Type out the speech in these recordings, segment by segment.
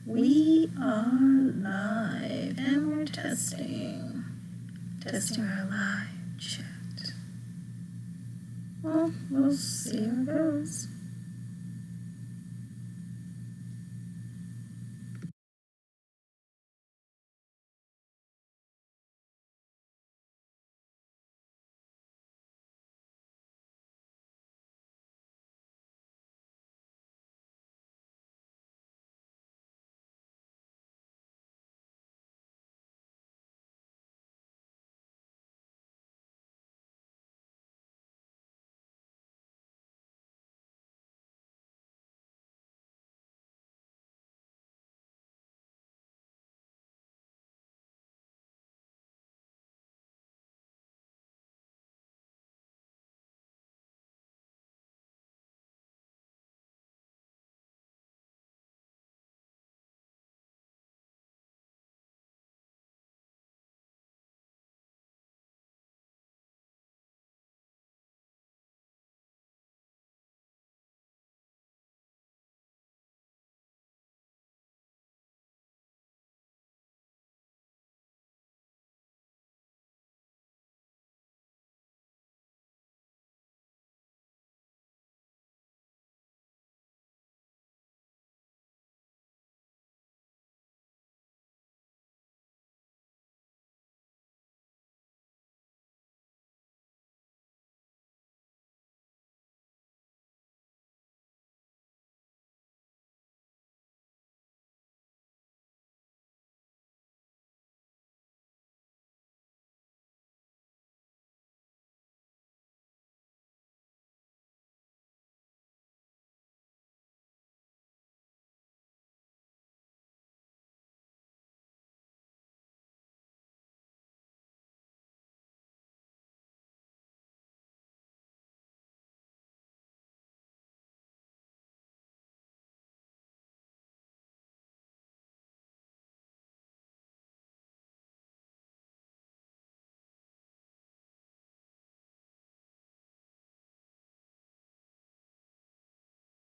We are live and we're testing our live chat. Well, we'll see how it goes.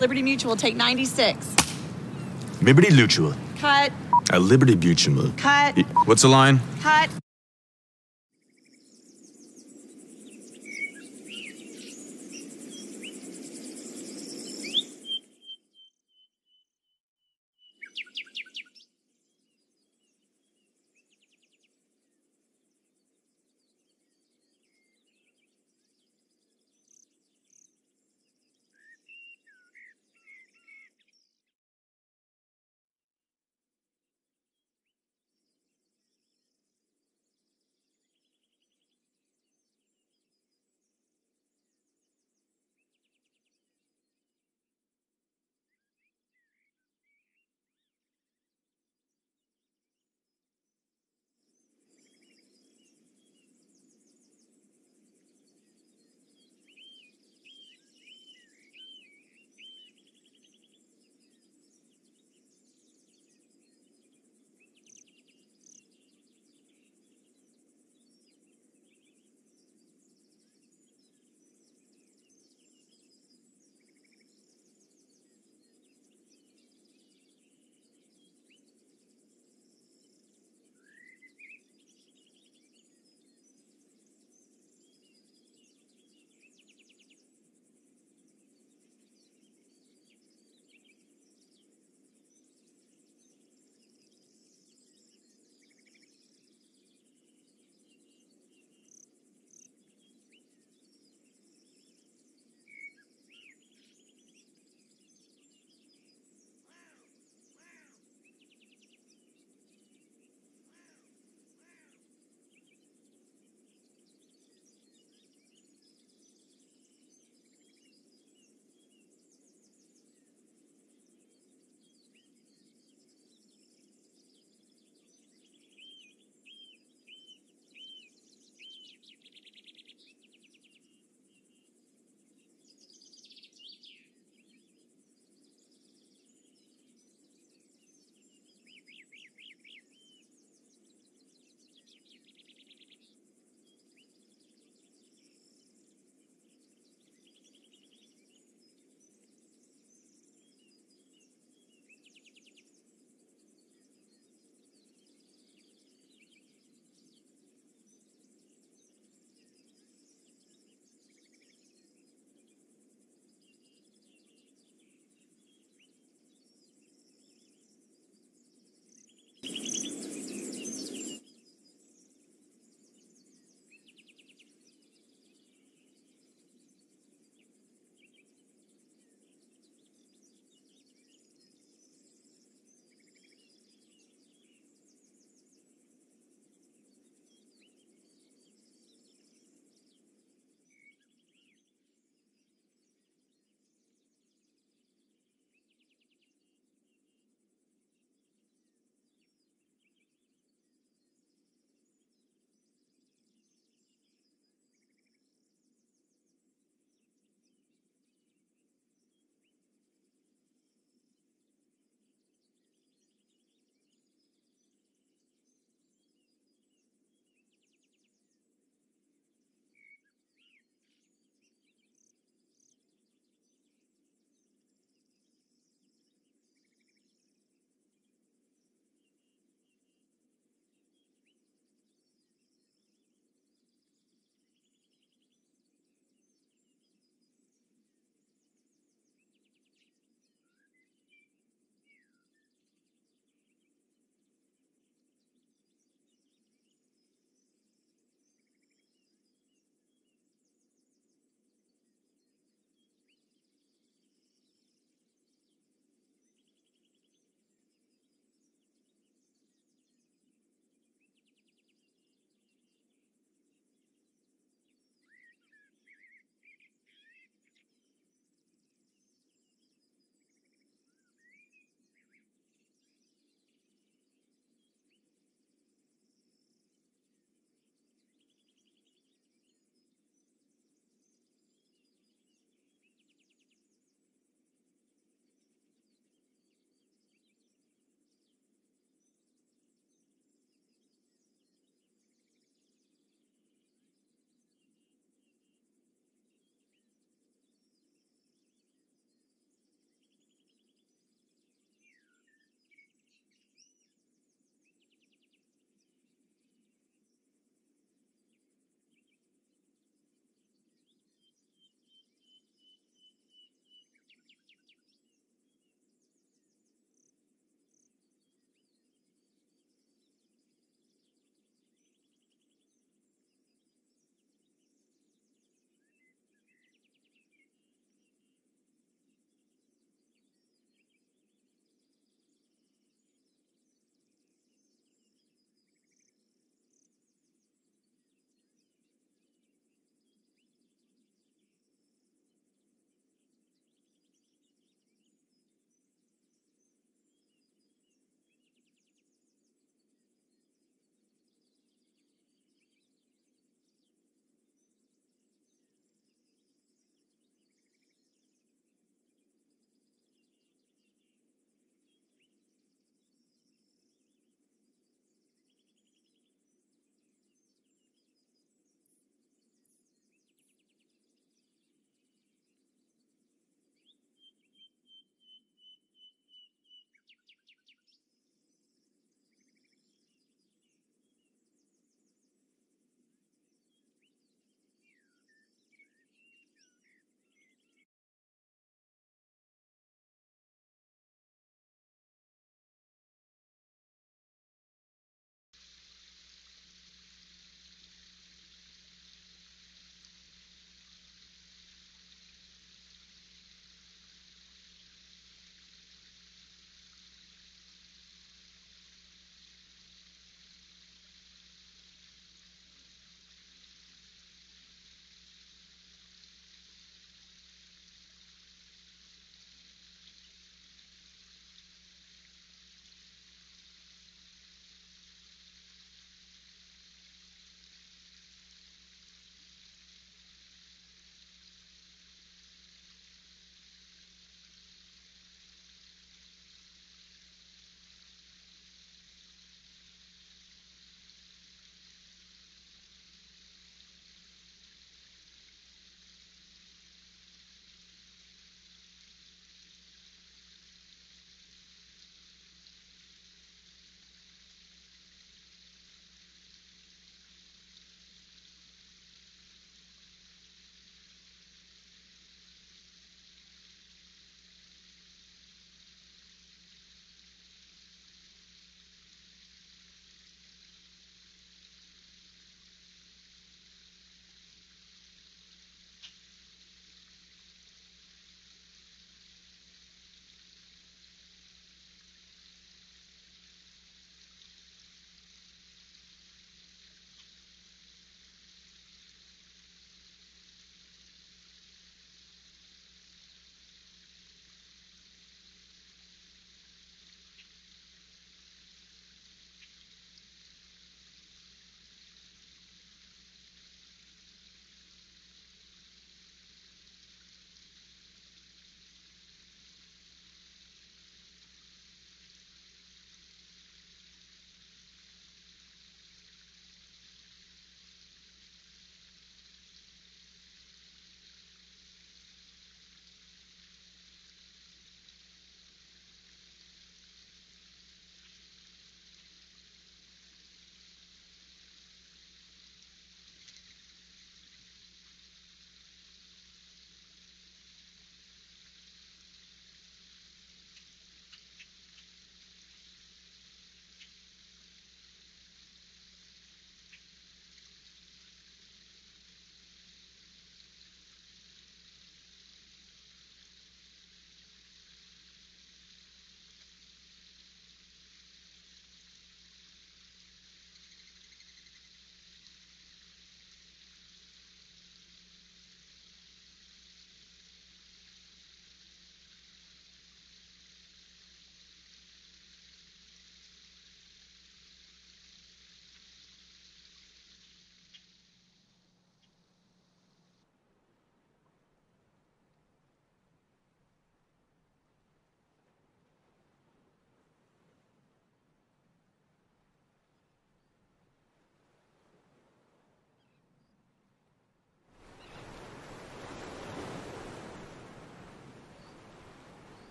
Liberty Mutual, take 96. Liberty Mutual. Cut. At Liberty Mutual. Cut. What's the line? Cut.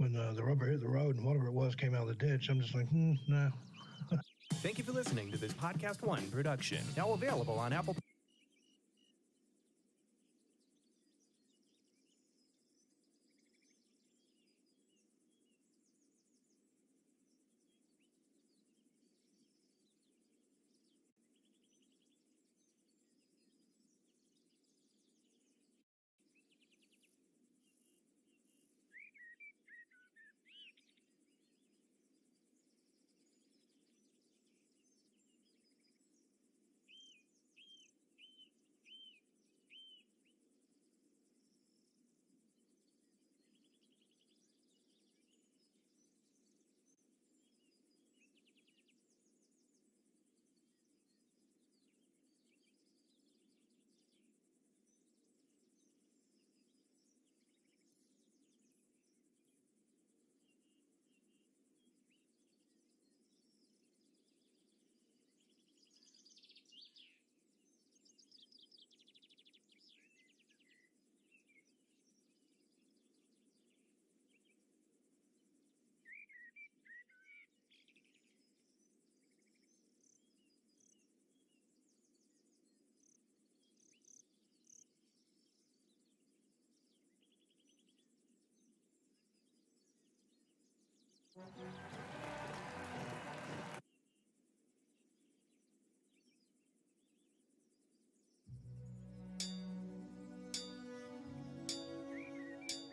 when the rubber hit the road and whatever it was came out of the ditch, I'm just like, no. Thank you for listening to this Podcast One production. Now available on Apple.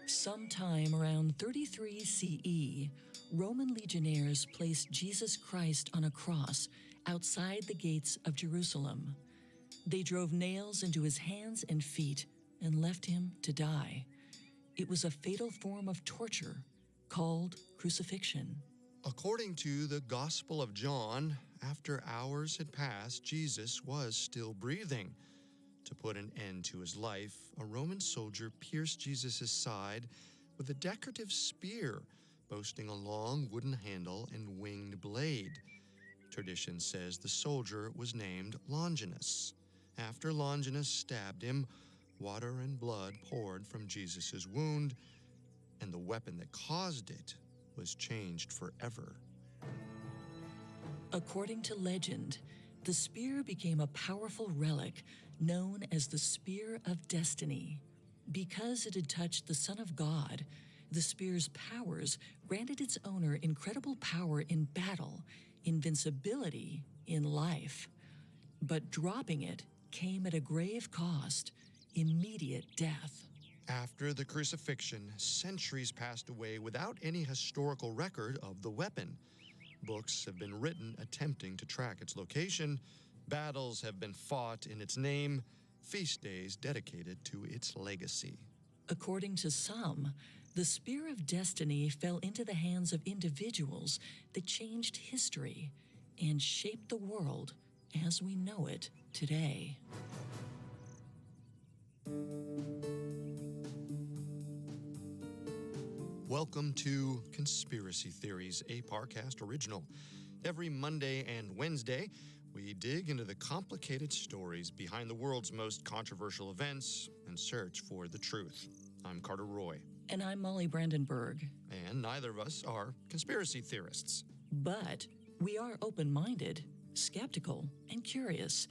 Sometime around 33 CE, Roman legionnaires placed Jesus Christ on a cross outside the gates of Jerusalem. They drove nails into his hands and feet and left him to die. It was a fatal form of torture called crucifixion. According to the Gospel of John, after hours had passed, Jesus was still breathing. To put an end to his life, a Roman soldier pierced Jesus' side with a decorative spear, boasting a long wooden handle and winged blade. Tradition says the soldier was named Longinus. After Longinus stabbed him, water and blood poured from Jesus' wound, and the weapon that caused it was changed forever. According to legend, the spear became a powerful relic known as the Spear of Destiny. Because it had touched the Son of God, the spear's powers granted its owner incredible power in battle, invincibility in life. But dropping it came at a grave cost, immediate death. After the crucifixion, centuries passed away without any historical record of the weapon. Books have been written attempting to track its location. Battles have been fought in its name. Feast days dedicated to its legacy. According to some, the Spear of Destiny fell into the hands of individuals that changed history and shaped the world as we know it today. Welcome to Conspiracy Theories, a Parcast original. Every Monday and Wednesday, we dig into the complicated stories behind the world's most controversial events and search for the truth. I'm Carter Roy. And I'm Molly Brandenburg. And neither of us are conspiracy theorists. But we are open-minded, skeptical, and curious.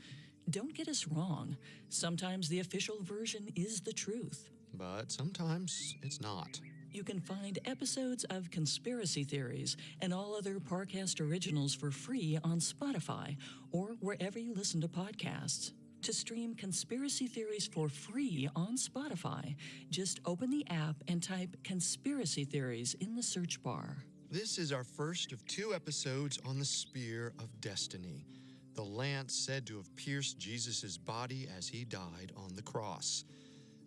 Don't get us wrong. Sometimes the official version is the truth. But sometimes it's not. You can find episodes of Conspiracy Theories and all other Parcast originals for free on Spotify or wherever you listen to podcasts. To stream Conspiracy Theories for free on Spotify, just open the app and type Conspiracy Theories in the search bar. This is our first of 2 episodes on the Spear of Destiny, the lance said to have pierced Jesus' body as he died on the cross.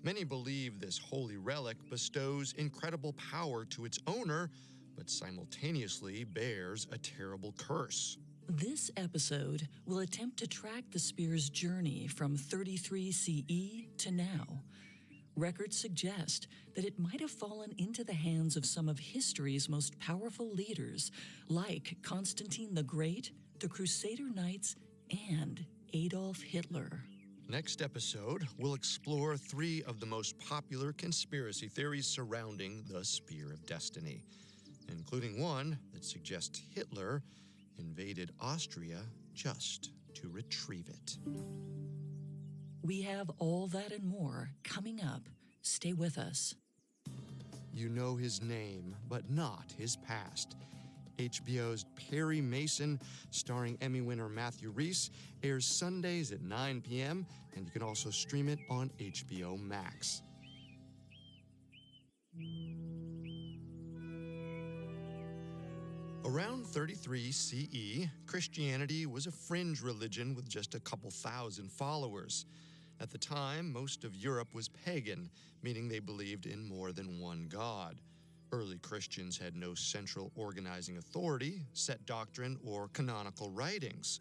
Many believe this holy relic bestows incredible power to its owner, but simultaneously bears a terrible curse. This episode will attempt to track the spear's journey from 33 CE to now. Records suggest that it might have fallen into the hands of some of history's most powerful leaders, like Constantine the Great, the Crusader Knights, and Adolf Hitler. Next episode, we'll explore 3 of the most popular conspiracy theories surrounding the Spear of Destiny, including one that suggests Hitler invaded Austria just to retrieve it. We have all that and more coming up. Stay with us. You know his name, but not his past. HBO's Perry Mason, starring Emmy winner Matthew Rhys, airs Sundays at 9 p.m., and you can also stream it on HBO Max. Around 33 CE, Christianity was a fringe religion with just a couple thousand followers. At the time, most of Europe was pagan, meaning they believed in more than one god. Early Christians had no central organizing authority, set doctrine, or canonical writings.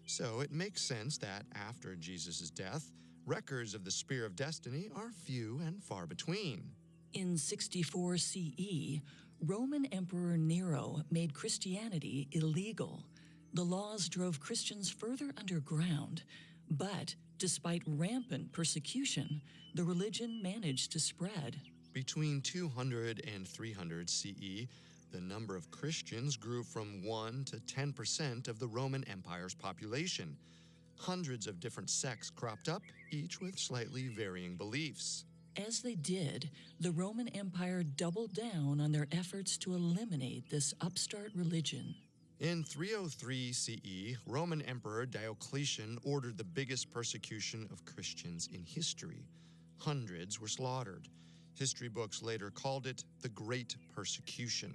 So it makes sense that after Jesus' death, records of the Spear of Destiny are few and far between. In 64 CE, Roman Emperor Nero made Christianity illegal. The laws drove Christians further underground, but despite rampant persecution, the religion managed to spread. Between 200 and 300 CE, the number of Christians grew from 1 to 10% of the Roman Empire's population. Hundreds of different sects cropped up, each with slightly varying beliefs. As they did, the Roman Empire doubled down on their efforts to eliminate this upstart religion. In 303 CE, Roman Emperor Diocletian ordered the biggest persecution of Christians in history. Hundreds were slaughtered. History books later called it the Great Persecution.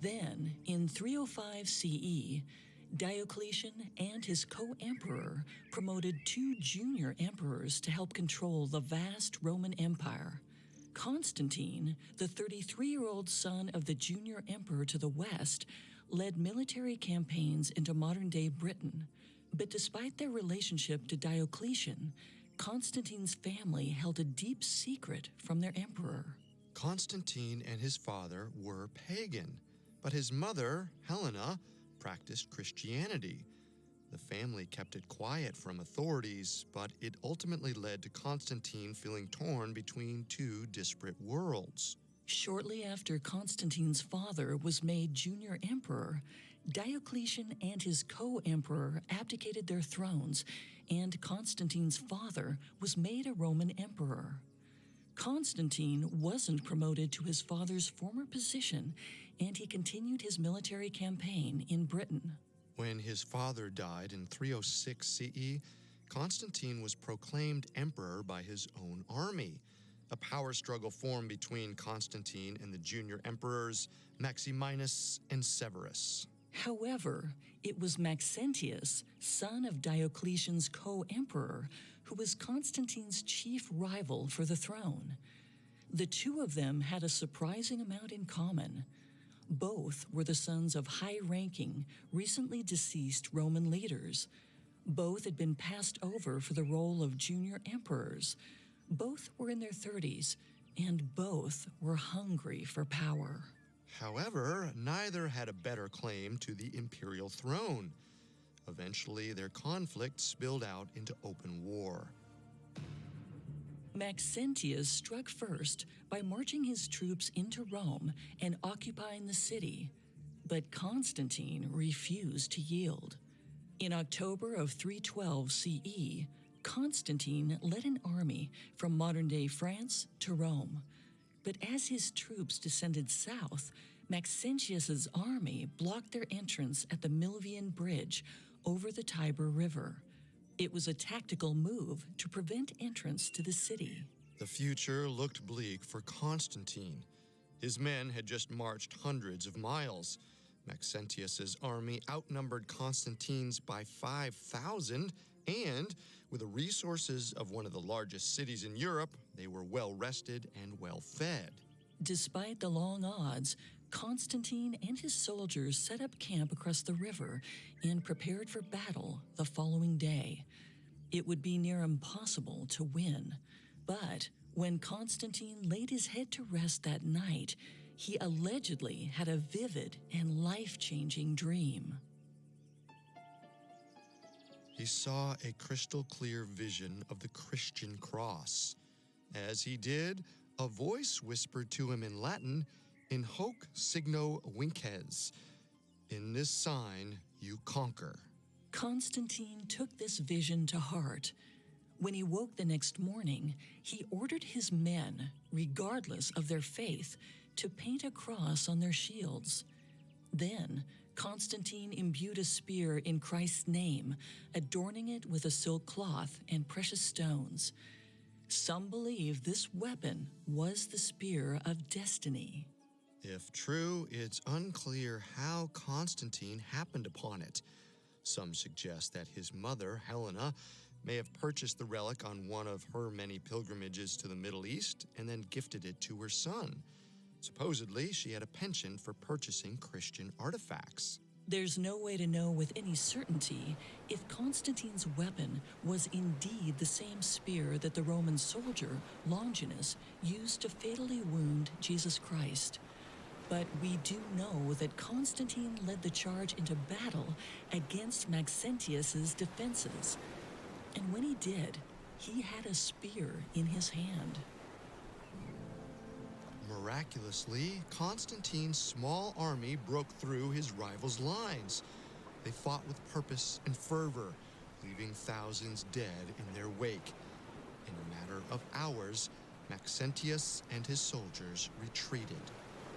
Then, in 305 CE, Diocletian and his co-emperor promoted 2 junior emperors to help control the vast Roman Empire. Constantine, the 33-year-old son of the junior emperor to the west, led military campaigns into modern-day Britain. But despite their relationship to Diocletian, Constantine's family held a deep secret from their emperor. Constantine and his father were pagan, but his mother, Helena, practiced Christianity. The family kept it quiet from authorities, but it ultimately led to Constantine feeling torn between 2 disparate worlds. Shortly after Constantine's father was made junior emperor, Diocletian and his co-emperor abdicated their thrones, and Constantine's father was made a Roman emperor. Constantine wasn't promoted to his father's former position, and he continued his military campaign in Britain. When his father died in 306 CE, Constantine was proclaimed emperor by his own army. A power struggle formed between Constantine and the junior emperors Maximinus and Severus. However, it was Maxentius, son of Diocletian's co-emperor, who was Constantine's chief rival for the throne. The 2 of them had a surprising amount in common. Both were the sons of high-ranking, recently deceased Roman leaders. Both had been passed over for the role of junior emperors. Both were in their 30s, and both were hungry for power. However, neither had a better claim to the imperial throne. Eventually, their conflict spilled out into open war. Maxentius struck first by marching his troops into Rome and occupying the city, but Constantine refused to yield. In October of 312 CE, Constantine led an army from modern-day France to Rome. But as his troops descended south, Maxentius's army blocked their entrance at the Milvian Bridge over the Tiber River. It was a tactical move to prevent entrance to the city. The future looked bleak for Constantine. His men had just marched hundreds of miles. Maxentius's army outnumbered Constantine's by 5,000, and with the resources of one of the largest cities in Europe, they were well-rested and well-fed. Despite the long odds, Constantine and his soldiers set up camp across the river and prepared for battle the following day. It would be near impossible to win, but when Constantine laid his head to rest that night, he allegedly had a vivid and life-changing dream. he saw a crystal clear vision of the Christian cross. As he did, a voice whispered to him in Latin, "In hoc signo vinces." In this sign, you conquer. Constantine took this vision to heart. When he woke the next morning, he ordered his men, regardless of their faith, to paint a cross on their shields. Then, Constantine imbued a spear in Christ's name, adorning it with a silk cloth and precious stones. Some believe this weapon was the spear of destiny. If true, it's unclear how Constantine happened upon it. Some suggest that his mother, Helena, may have purchased the relic on one of her many pilgrimages to the Middle East and then gifted it to her son. Supposedly, she had a penchant for purchasing Christian artifacts. There's no way to know with any certainty if Constantine's weapon was indeed the same spear that the Roman soldier, Longinus, used to fatally wound Jesus Christ. But we do know that Constantine led the charge into battle against Maxentius's defenses. And when he did, he had a spear in his hand. Miraculously, Constantine's small army broke through his rivals' lines. They fought with purpose and fervor, leaving thousands dead in their wake. In a matter of hours, Maxentius and his soldiers retreated.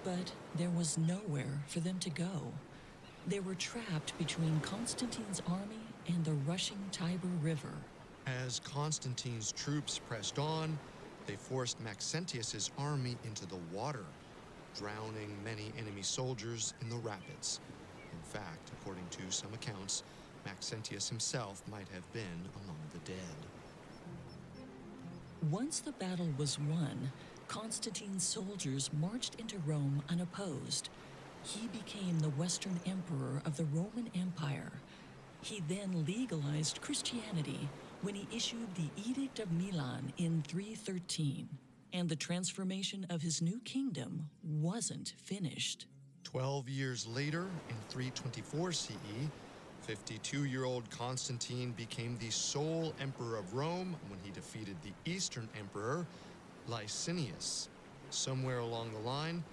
But there was nowhere for them to go. They were trapped between Constantine's army and the rushing Tiber River. As Constantine's troops pressed on, they forced Maxentius's army into the water, drowning many enemy soldiers in the rapids. In fact, according to some accounts, Maxentius himself might have been among the dead. Once the battle was won, Constantine's soldiers marched into Rome unopposed. He became the Western Emperor of the Roman Empire. He then legalized Christianity when he issued the Edict of Milan in 313, and the transformation of his new kingdom wasn't finished. 12 years later, in 324 CE, 52-year-old Constantine became the sole emperor of Rome when he defeated the Eastern Emperor, Licinius. Somewhere along the line,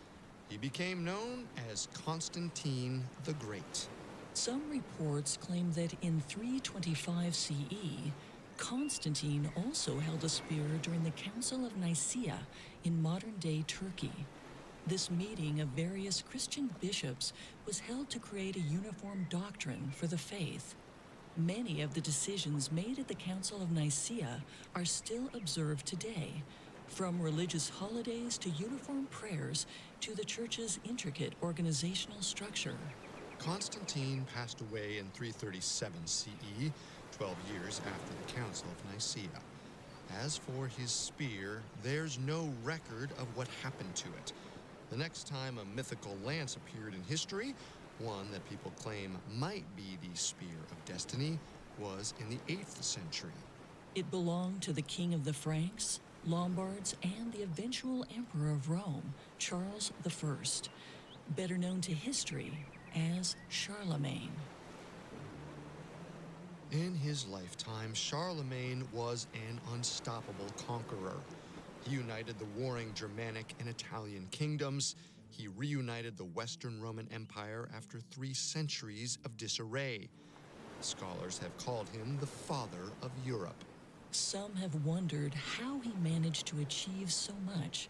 he became known as Constantine the Great. Some reports claim that in 325 CE, Constantine also held a spear during the Council of Nicaea in modern-day Turkey. This meeting of various Christian bishops was held to create a uniform doctrine for the faith. Many of the decisions made at the Council of Nicaea are still observed today, from religious holidays to uniform prayers to the Church's intricate organizational structure. Constantine passed away in 337 CE, 12 years after the Council of Nicaea. As for his spear, there's no record of what happened to it. The next time a mythical lance appeared in history, one that people claim might be the Spear of Destiny, was in the 8th century. It belonged to the king of the Franks, Lombards, and the eventual emperor of Rome, Charles I, better known to history as Charlemagne. In his lifetime, Charlemagne was an unstoppable conqueror. He united the warring Germanic and Italian kingdoms. He reunited the Western Roman Empire after 3 centuries of disarray. Scholars have called him the father of Europe. Some have wondered how he managed to achieve so much.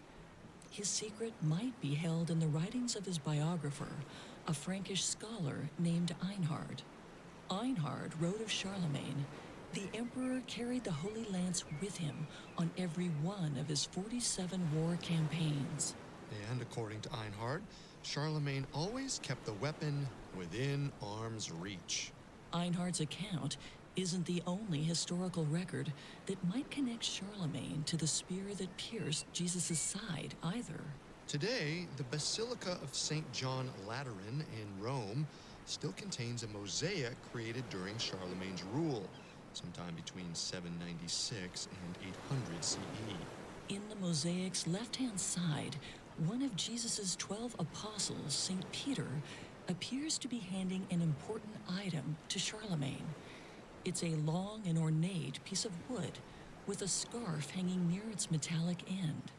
His secret might be held in the writings of his biographer, a Frankish scholar named Einhard. Einhard wrote of Charlemagne, "The emperor carried the Holy Lance with him on every one of his 47 war campaigns." And according to Einhard, Charlemagne always kept the weapon within arm's reach. Einhard's account isn't the only historical record that might connect Charlemagne to the spear that pierced Jesus' side either. Today, the Basilica of St. John Lateran in Rome still contains a mosaic created during Charlemagne's rule, sometime between 796 and 800 CE. In the mosaic's left-hand side, one of Jesus' 12 apostles, St. Peter, appears to be handing an important item to Charlemagne. It's a long and ornate piece of wood with a scarf hanging near its metallic end.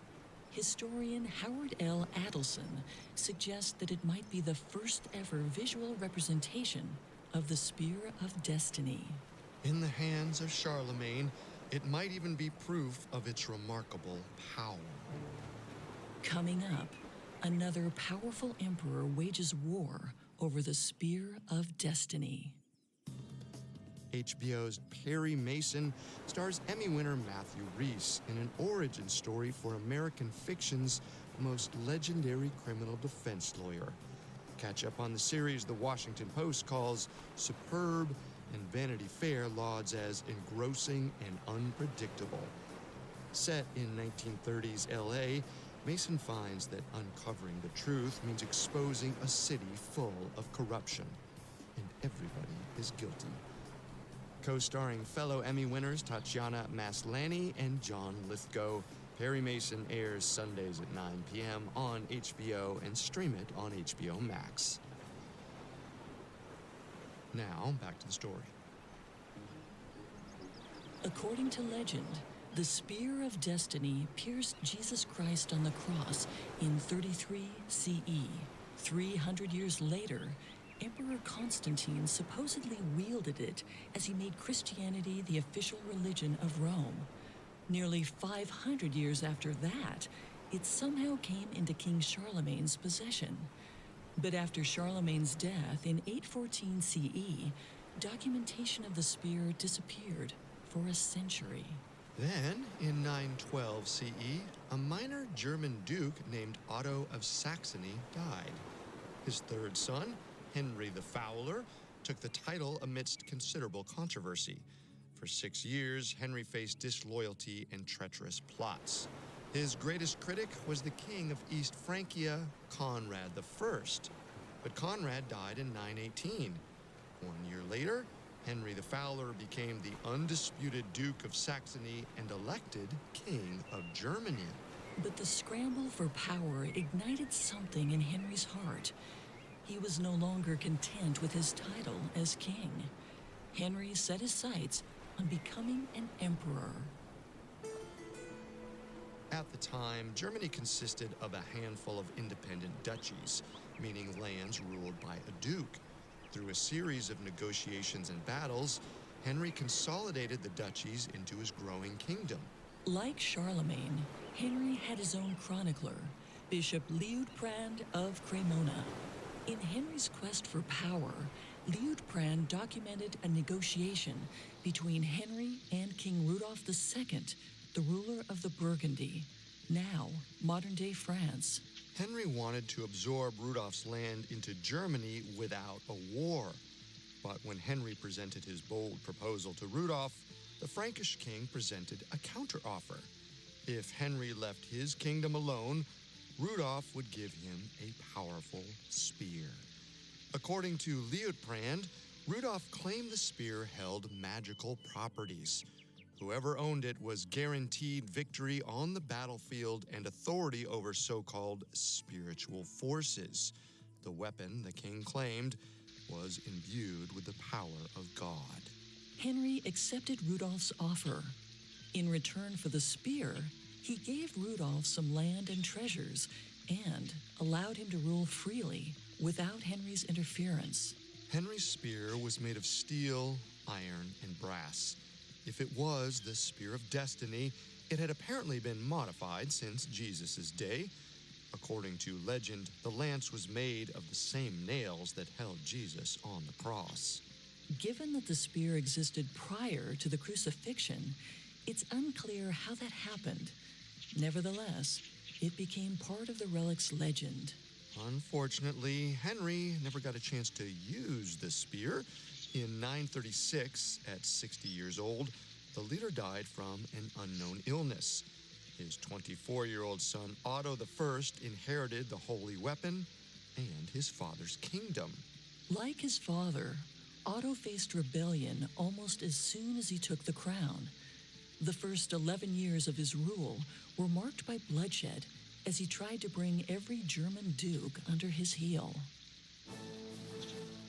Historian Howard L. Adelson suggests that it might be the first ever visual representation of the Spear of Destiny. In the hands of Charlemagne, it might even be proof of its remarkable power. Coming up, another powerful emperor wages war over the Spear of Destiny. HBO's Perry Mason stars Emmy winner Matthew Rhys in an origin story for American fiction's most legendary criminal defense lawyer. Catch up on the series The Washington Post calls superb and Vanity Fair lauds as engrossing and unpredictable. Set in 1930s LA, Mason finds that uncovering the truth means exposing a city full of corruption, and everybody is guilty. Co-starring fellow Emmy winners Tatiana Maslany and John Lithgow, Perry Mason airs Sundays at 9 p.m. on HBO and stream it on HBO Max. Now, back to the story. According to legend, the Spear of Destiny pierced Jesus Christ on the cross in 33 CE. 300 years later, Emperor Constantine supposedly wielded it as he made Christianity the official religion of Rome. Nearly 500 years after that, it somehow came into King Charlemagne's possession. But after Charlemagne's death in 814 CE, documentation of the spear disappeared for a century. Then, in 912 CE, a minor German duke named Otto of Saxony died. His third son, Henry the Fowler, took the title amidst considerable controversy. For 6 years, Henry faced disloyalty and treacherous plots. His greatest critic was the king of East Francia, Conrad I. But Conrad died in 918. 1 year later, Henry the Fowler became the undisputed Duke of Saxony and elected King of Germany. But the scramble for power ignited something in Henry's heart. He was no longer content with his title as king. Henry set his sights on becoming an emperor. At the time, Germany consisted of a handful of independent duchies, meaning lands ruled by a duke. Through a series of negotiations and battles, Henry consolidated the duchies into his growing kingdom. Like Charlemagne, Henry had his own chronicler, Bishop Liutprand of Cremona. In Henry's quest for power, Liutprand documented a negotiation between Henry and King Rudolph II, the ruler of the Burgundy, now modern-day France. Henry wanted to absorb Rudolph's land into Germany without a war. But when Henry presented his bold proposal to Rudolph, the Frankish king presented a counteroffer. If Henry left his kingdom alone, Rudolph would give him a powerful spear. According to Liutprand, Rudolph claimed the spear held magical properties. Whoever owned it was guaranteed victory on the battlefield and authority over so-called spiritual forces. The weapon, the king claimed, was imbued with the power of God. Henry accepted Rudolph's offer. In return for the spear, he gave Rudolph some land and treasures and allowed him to rule freely without Henry's interference. Henry's spear was made of steel, iron, and brass. If it was the Spear of Destiny, it had apparently been modified since Jesus' day. According to legend, the lance was made of the same nails that held Jesus on the cross. Given that the spear existed prior to the crucifixion, it's unclear how that happened. Nevertheless, it became part of the relic's legend. Unfortunately, Henry never got a chance to use the spear. In 936, at 60 years old, the leader died from an unknown illness. His 24-year-old son Otto I inherited the holy weapon and his father's kingdom. Like his father, Otto faced rebellion almost as soon as he took the crown. The first 11 years of his rule were marked by bloodshed as he tried to bring every German duke under his heel.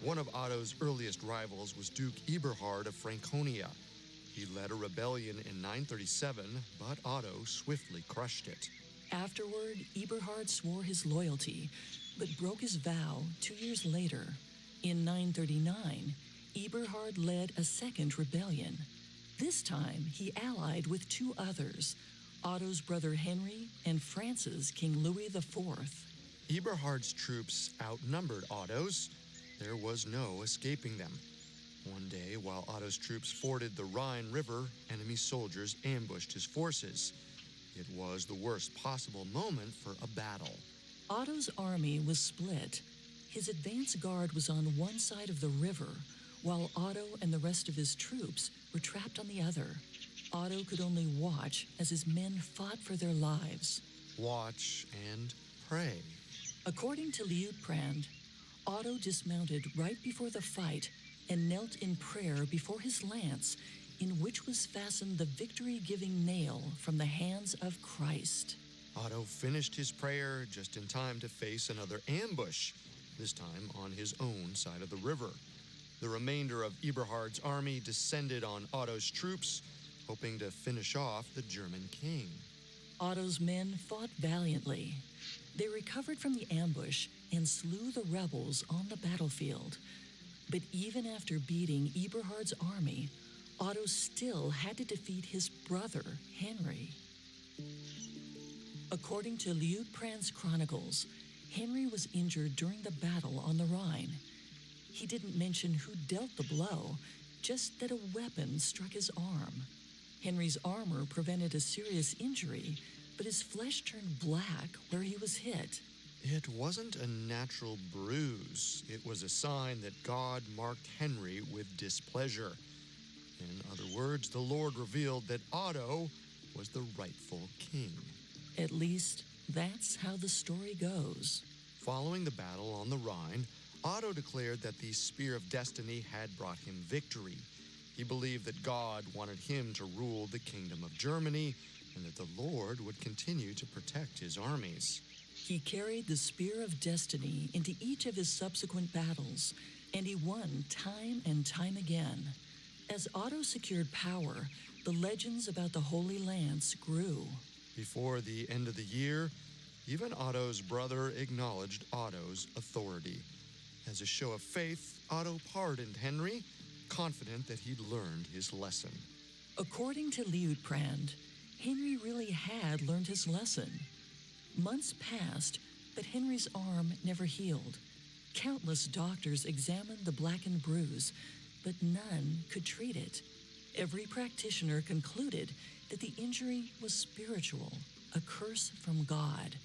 One of Otto's earliest rivals was Duke Eberhard of Franconia. He led a rebellion in 937, but Otto swiftly crushed it. Afterward, Eberhard swore his loyalty, but broke his vow 2 years later. In 939, Eberhard led a second rebellion. This time, he allied with two others, Otto's brother Henry and France's King Louis IV. Eberhard's troops outnumbered Otto's. There was no escaping them. One day, while Otto's troops forded the Rhine River, enemy soldiers ambushed his forces. It was the worst possible moment for a battle. Otto's army was split. His advance guard was on one side of the river, while Otto and the rest of his troops were trapped on the other. Otto could only watch as his men fought for their lives. Watch and pray. According to Liutprand, Otto dismounted right before the fight and knelt in prayer before his lance, in which was fastened the victory-giving nail from the hands of Christ. Otto finished his prayer just in time to face another ambush, this time on his own side of the river. The remainder of Eberhard's army descended on Otto's troops, hoping to finish off the German king. Otto's men fought valiantly. They recovered from the ambush and slew the rebels on the battlefield. But even after beating Eberhard's army, Otto still had to defeat his brother, Henry. According to Liutprand's chronicles, Henry was injured during the battle on the Rhine. He didn't mention who dealt the blow, just that a weapon struck his arm. Henry's armor prevented a serious injury, but his flesh turned black where he was hit. It wasn't a natural bruise. It was a sign that God marked Henry with displeasure. In other words, the Lord revealed that Otto was the rightful king. At least, that's how the story goes. Following the battle on the Rhine, Otto declared that the Spear of Destiny had brought him victory. He believed that God wanted him to rule the Kingdom of Germany and that the Lord would continue to protect his armies. He carried the Spear of Destiny into each of his subsequent battles, and he won time and time again. As Otto secured power, the legends about the Holy Lance grew. Before the end of the year, even Otto's brother acknowledged Otto's authority. As a show of faith, Otto pardoned Henry, confident that he'd learned his lesson. According to Liutprand, Henry really had learned his lesson. Months passed, but Henry's arm never healed. Countless doctors examined the blackened bruise, but none could treat it. Every practitioner concluded that the injury was spiritual, a curse from God.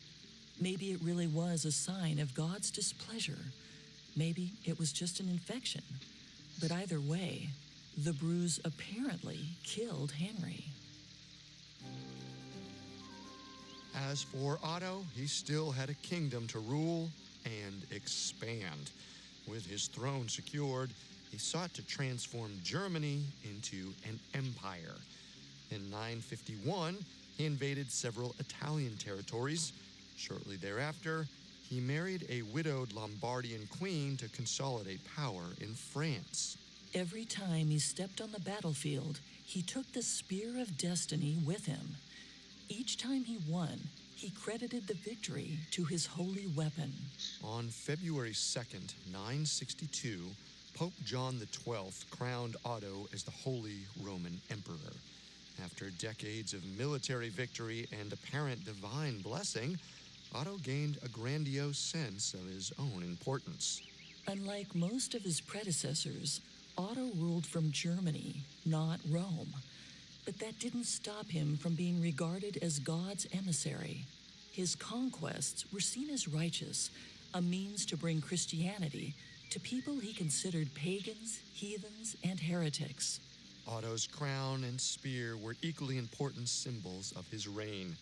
Maybe it really was a sign of God's displeasure. Maybe it was just an infection. But either way, the bruise apparently killed Henry. As for Otto, he still had a kingdom to rule and expand. With his throne secured, he sought to transform Germany into an empire. In 951, he invaded several Italian territories. Shortly thereafter, he married a widowed Lombardian queen to consolidate power in France. Every time he stepped on the battlefield, he took the Spear of Destiny with him. Each time he won, he credited the victory to his holy weapon. On February 2nd, 962, Pope John XII crowned Otto as the Holy Roman Emperor. After decades of military victory and apparent divine blessing, Otto gained a grandiose sense of his own importance. Unlike most of his predecessors, Otto ruled from Germany, not Rome. But that didn't stop him from being regarded as God's emissary. His conquests were seen as righteous, a means to bring Christianity to people he considered pagans, heathens, and heretics. Otto's crown and spear were equally important symbols of his reign.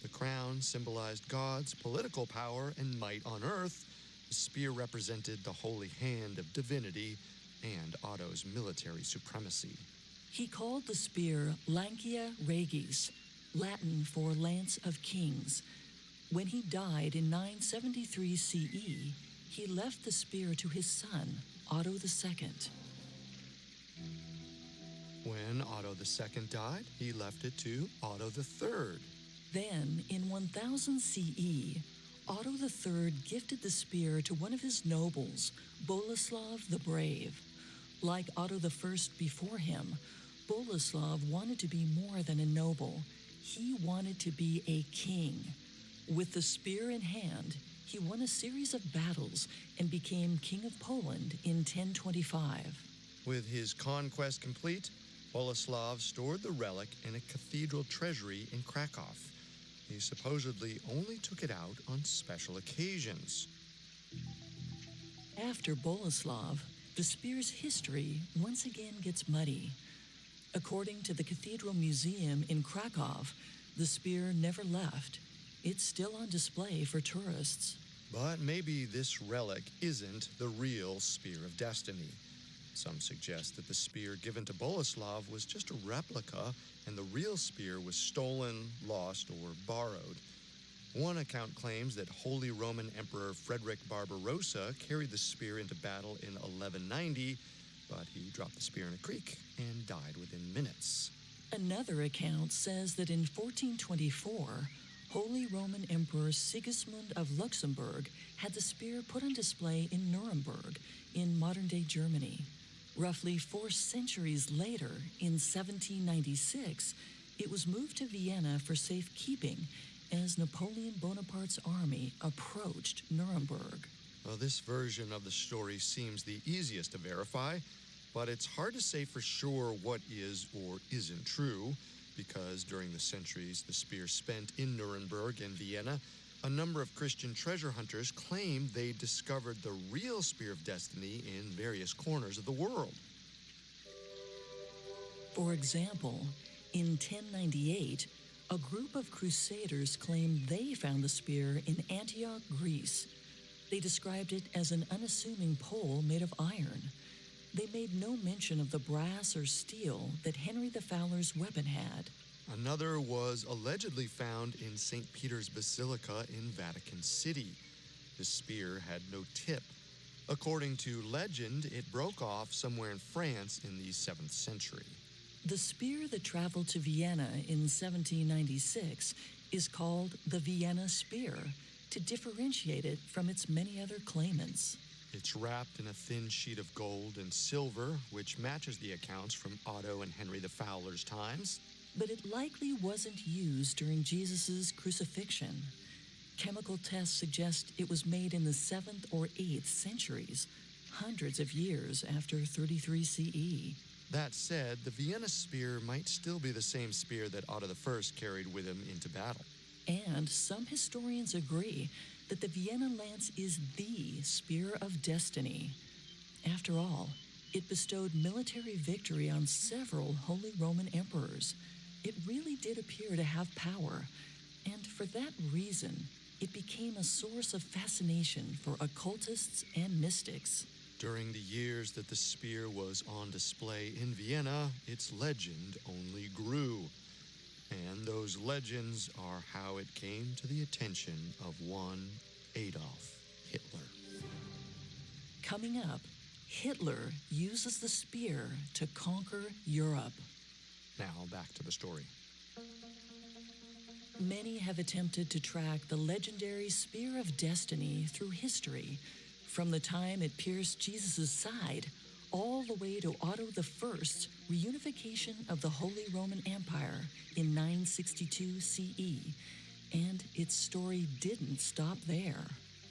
The crown symbolized God's political power and might on earth. The spear represented the holy hand of divinity and Otto's military supremacy. He called the spear Lancia Regis, Latin for Lance of Kings. When he died in 973 CE, he left the spear to his son, Otto II. When Otto II died, he left it to Otto III. Then, in 1000 CE, Otto III gifted the spear to one of his nobles, Boleslav the Brave. Like Otto I before him, Boleslav wanted to be more than a noble. He wanted to be a king. With the spear in hand, he won a series of battles and became King of Poland in 1025. With his conquest complete, Boleslav stored the relic in a cathedral treasury in Krakow. He supposedly only took it out on special occasions. After Boleslav, the spear's history once again gets muddy. According to the Cathedral Museum in Krakow, the spear never left. It's still on display for tourists. But maybe this relic isn't the real Spear of Destiny. Some suggest that the spear given to Boleslav was just a replica and the real spear was stolen, lost, or borrowed. One account claims that Holy Roman Emperor Frederick Barbarossa carried the spear into battle in 1190, but he dropped the spear in a creek and died within minutes. Another account says that in 1424, Holy Roman Emperor Sigismund of Luxembourg had the spear put on display in Nuremberg, in modern-day Germany. Roughly 4 centuries later, in 1796, it was moved to Vienna for safekeeping as Napoleon Bonaparte's army approached Nuremberg. Well, this version of the story seems the easiest to verify, but it's hard to say for sure what is or isn't true, because during the centuries the spear spent in Nuremberg and Vienna, a number of Christian treasure hunters claimed they discovered the real Spear of Destiny in various corners of the world. For example, in 1098, a group of crusaders claimed they found the spear in Antioch, Greece. They described it as an unassuming pole made of iron. They made no mention of the brass or steel that Henry the Fowler's weapon had. Another was allegedly found in St. Peter's Basilica in Vatican City. The spear had no tip. According to legend, it broke off somewhere in France in the 7th century. The spear that traveled to Vienna in 1796 is called the Vienna Spear, to differentiate it from its many other claimants. It's wrapped in a thin sheet of gold and silver, which matches the accounts from Otto and Henry the Fowler's times. But it likely wasn't used during Jesus' crucifixion. Chemical tests suggest it was made in the 7th or 8th centuries, hundreds of years after 33 CE. That said, the Vienna spear might still be the same spear that Otto I carried with him into battle. And some historians agree that the Vienna lance is the Spear of Destiny. After all, it bestowed military victory on several Holy Roman emperors. It really did appear to have power, and for that reason, it became a source of fascination for occultists and mystics. During the years that the spear was on display in Vienna, its legend only grew. And those legends are how it came to the attention of one Adolf Hitler. Coming up, Hitler uses the spear to conquer Europe. Now back to the story. Many have attempted to track the legendary Spear of Destiny through history, from the time it pierced Jesus' side all the way to Otto I's reunification of the Holy Roman Empire in 962 CE. And its story didn't stop there.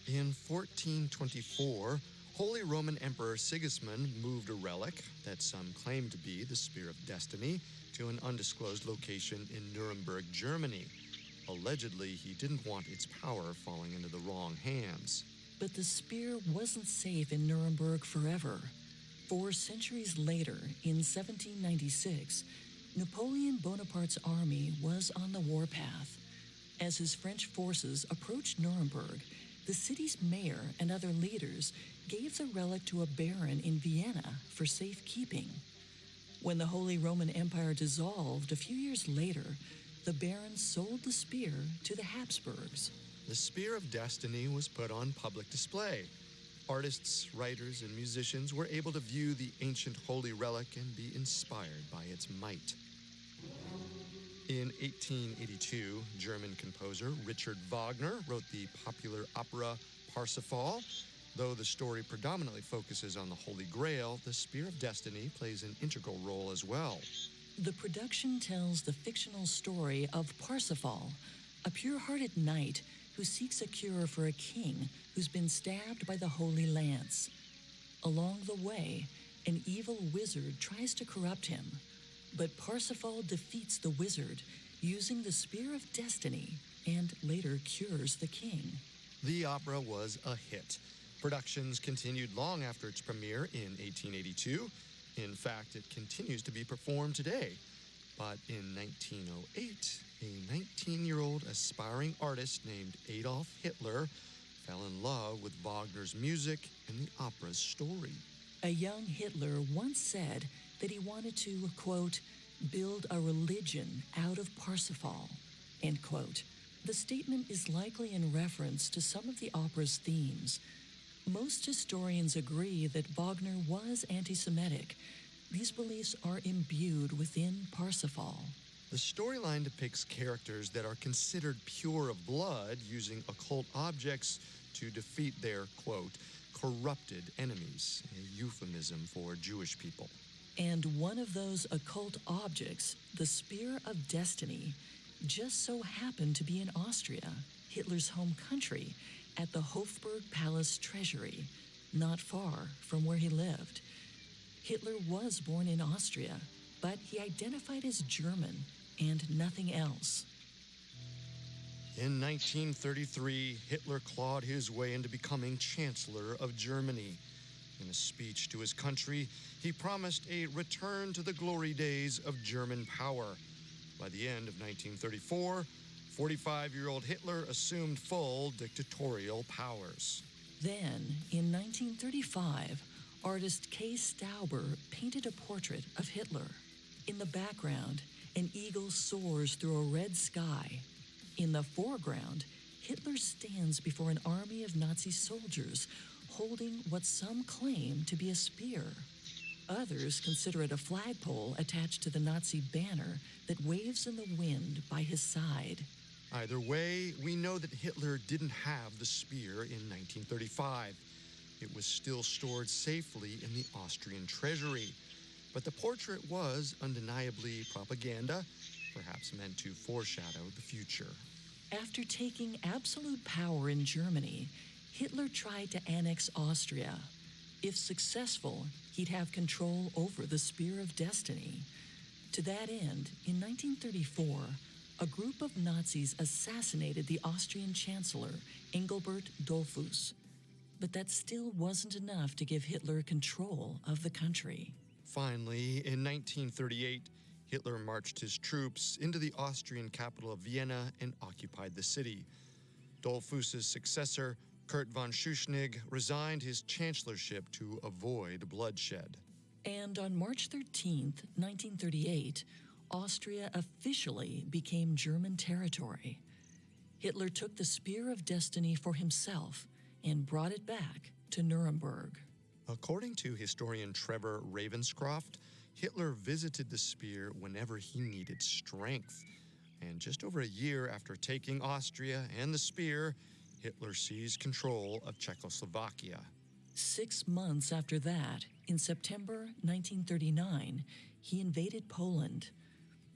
In 1424, Holy Roman Emperor Sigismund moved a relic that some claim to be the Spear of Destiny to an undisclosed location in Nuremberg, Germany. Allegedly, he didn't want its power falling into the wrong hands. But the spear wasn't safe in Nuremberg forever. 4 centuries later, in 1796, Napoleon Bonaparte's army was on the warpath. As his French forces approached Nuremberg, the city's mayor and other leaders gave the relic to a baron in Vienna for safekeeping. When the Holy Roman Empire dissolved a few years later, the baron sold the spear to the Habsburgs. The Spear of Destiny was put on public display. Artists, writers, and musicians were able to view the ancient holy relic and be inspired by its might. In 1882, German composer Richard Wagner wrote the popular opera Parsifal. Though the story predominantly focuses on the Holy Grail, the Spear of Destiny plays an integral role as well. The production tells the fictional story of Parsifal, a pure-hearted knight who seeks a cure for a king who's been stabbed by the Holy Lance. Along the way, an evil wizard tries to corrupt him, but Parsifal defeats the wizard using the Spear of Destiny and later cures the king. The opera was a hit. Productions continued long after its premiere in 1882. In fact, it continues to be performed today. But in 1908, a 19-year-old aspiring artist named Adolf Hitler fell in love with Wagner's music and the opera's story. A young Hitler once said that he wanted to, quote, build a religion out of Parsifal, end quote. The statement is likely in reference to some of the opera's themes. Most historians agree that Wagner was anti-Semitic. These beliefs are imbued within Parsifal. The storyline depicts characters that are considered pure of blood using occult objects to defeat their, quote, corrupted enemies, a euphemism for Jewish people. And one of those occult objects, the Spear of Destiny, just so happened to be in Austria, Hitler's home country, at the Hofburg Palace Treasury, not far from where he lived. Hitler was born in Austria, but he identified as German and nothing else. In 1933, Hitler clawed his way into becoming Chancellor of Germany. In a speech to his country, he promised a return to the glory days of German power. By the end of 1934, 45-year-old Hitler assumed full dictatorial powers. Then, in 1935, artist Kay Stauber painted a portrait of Hitler. In the background, an eagle soars through a red sky. In the foreground, Hitler stands before an army of Nazi soldiers holding what some claim to be a spear. Others consider it a flagpole attached to the Nazi banner that waves in the wind by his side. Either way, we know that Hitler didn't have the spear in 1935. It was still stored safely in the Austrian treasury. But the portrait was undeniably propaganda, perhaps meant to foreshadow the future. After taking absolute power in Germany, Hitler tried to annex Austria. If successful, he'd have control over the Spear of Destiny. To that end, in 1934, a group of Nazis assassinated the Austrian Chancellor, Engelbert Dollfuss. But that still wasn't enough to give Hitler control of the country. Finally, in 1938, Hitler marched his troops into the Austrian capital of Vienna and occupied the city. Dollfuss's successor, Kurt von Schuschnigg, resigned his chancellorship to avoid bloodshed. And on March 13th, 1938, Austria officially became German territory. Hitler took the Spear of Destiny for himself and brought it back to Nuremberg. According to historian Trevor Ravenscroft, Hitler visited the spear whenever he needed strength. And just over a year after taking Austria and the spear, Hitler seized control of Czechoslovakia. 6 months after that, in September 1939, he invaded Poland.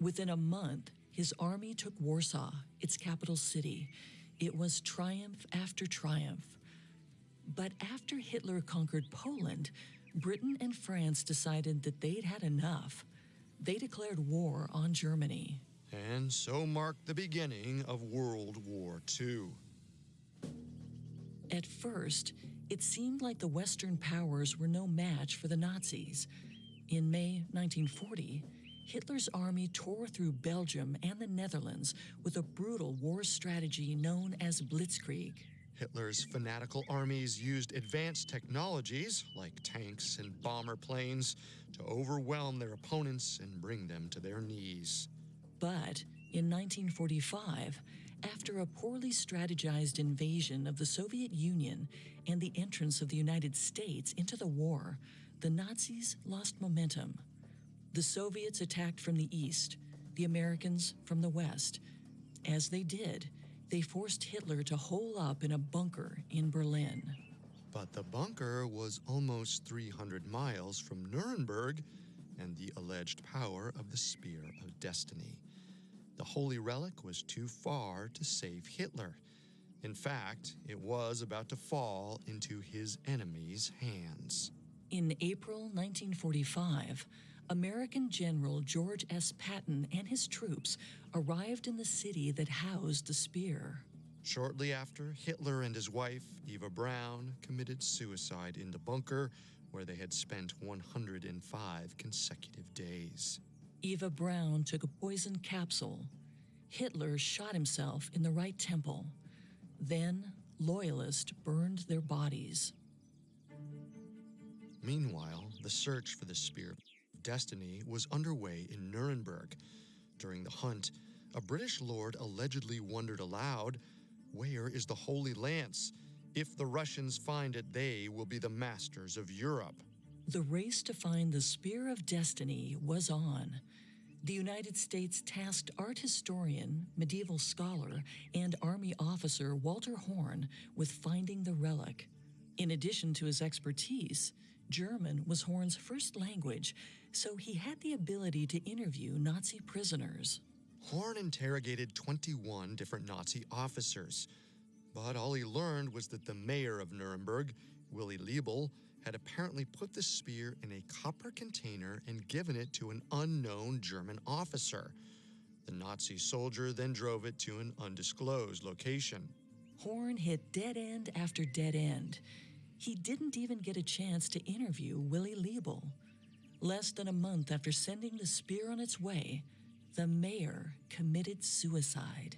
Within a month, his army took Warsaw, its capital city. It was triumph after triumph. But after Hitler conquered Poland, Britain and France decided that they'd had enough. They declared war on Germany. And so marked the beginning of World War II. At first, it seemed like the Western powers were no match for the Nazis. In May 1940, Hitler's army tore through Belgium and the Netherlands with a brutal war strategy known as Blitzkrieg. Hitler's fanatical armies used advanced technologies, like tanks and bomber planes, to overwhelm their opponents and bring them to their knees. But in 1945, After a poorly strategized invasion of the Soviet Union and the entrance of the United States into the war, the Nazis lost momentum. The Soviets attacked from the east, the Americans from the west. As they did, they forced Hitler to hole up in a bunker in Berlin. But the bunker was almost 300 miles from Nuremberg and the alleged power of the Spear of Destiny. The holy relic was too far to save Hitler. In fact, it was about to fall into his enemies' hands. In April 1945, American General George S. Patton and his troops arrived in the city that housed the spear. Shortly after, Hitler and his wife, Eva Braun, committed suicide in the bunker where they had spent 105 consecutive days. Eva Braun took a poison capsule. Hitler shot himself in the right temple. Then, loyalists burned their bodies. Meanwhile, the search for the Spear of Destiny was underway in Nuremberg. During the hunt, a British lord allegedly wondered aloud, "Where is the Holy Lance? If the Russians find it, they will be the masters of Europe." The race to find the Spear of Destiny was on. The United States tasked art historian, medieval scholar, and Army officer Walter Horn with finding the relic. In addition to his expertise, German was Horn's first language, so he had the ability to interview Nazi prisoners. Horn interrogated 21 different Nazi officers, but all he learned was that the mayor of Nuremberg, Willy Liebel, had apparently put the spear in a copper container and given it to an unknown German officer. The Nazi soldier then drove it to an undisclosed location. Horn hit dead end after dead end. He didn't even get a chance to interview Willy Liebel. Less than a month after sending the spear on its way, the mayor committed suicide.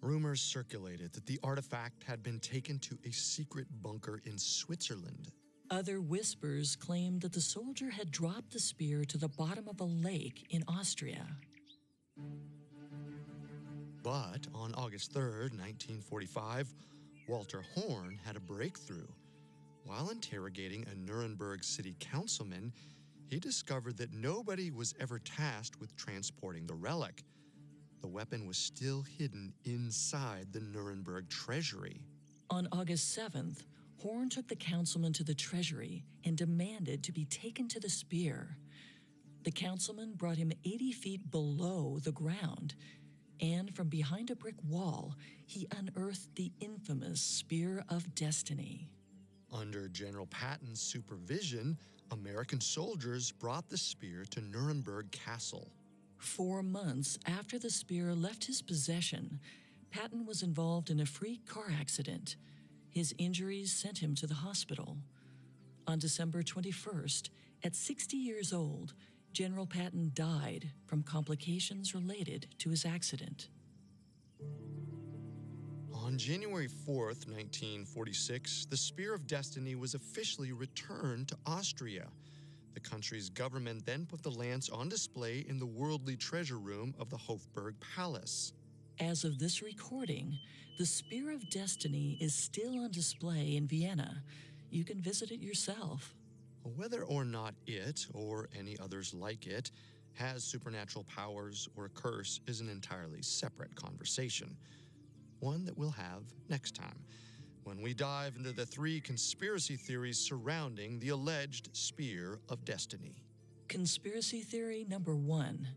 Rumors circulated that the artifact had been taken to a secret bunker in Switzerland. Other whispers claimed that the soldier had dropped the spear to the bottom of a lake in Austria. But on August 3rd, 1945, Walter Horn had a breakthrough. While interrogating a Nuremberg city councilman, he discovered that nobody was ever tasked with transporting the relic. The weapon was still hidden inside the Nuremberg treasury. On August 7th, Horn took the councilman to the treasury and demanded to be taken to the spear. The councilman brought him 80 feet below the ground, and from behind a brick wall, he unearthed the infamous Spear of Destiny. Under General Patton's supervision, American soldiers brought the spear to Nuremberg Castle. 4 months after the spear left his possession, Patton was involved in a freak car accident. His injuries sent him to the hospital. On December 21st, at 60 years old, General Patton died from complications related to his accident. On January 4th, 1946, the Spear of Destiny was officially returned to Austria. The country's government then put the lance on display in the worldly treasure room of the Hofburg Palace. As of this recording, the Spear of Destiny is still on display in Vienna. You can visit it yourself. Whether or not it, or any others like it, has supernatural powers or a curse is an entirely separate conversation. One that we'll have next time, when we dive into the 3 conspiracy theories surrounding the alleged Spear of Destiny. Conspiracy theory number 1.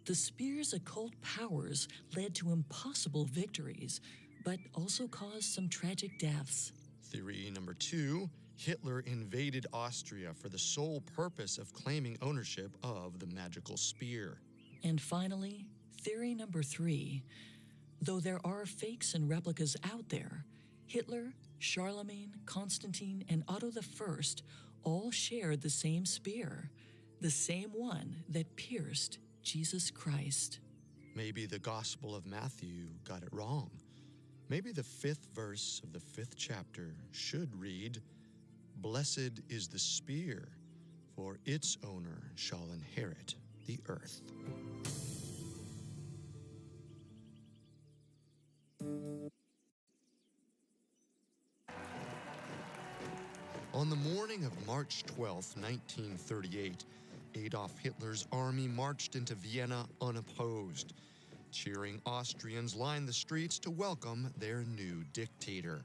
The spear's occult powers led to impossible victories, but also caused some tragic deaths. Theory number 2, Hitler invaded Austria for the sole purpose of claiming ownership of the magical spear. And finally, theory number 3. Though there are fakes and replicas out there, Hitler, Charlemagne, Constantine, and Otto I all shared the same spear, the same one that pierced Jesus Christ. Maybe the Gospel of Matthew got it wrong. Maybe the 5th verse of the 5th chapter should read, "Blessed is the spear, for its owner shall inherit the earth." On the morning of March 12, 1938, Adolf Hitler's army marched into Vienna unopposed. Cheering Austrians lined the streets to welcome their new dictator.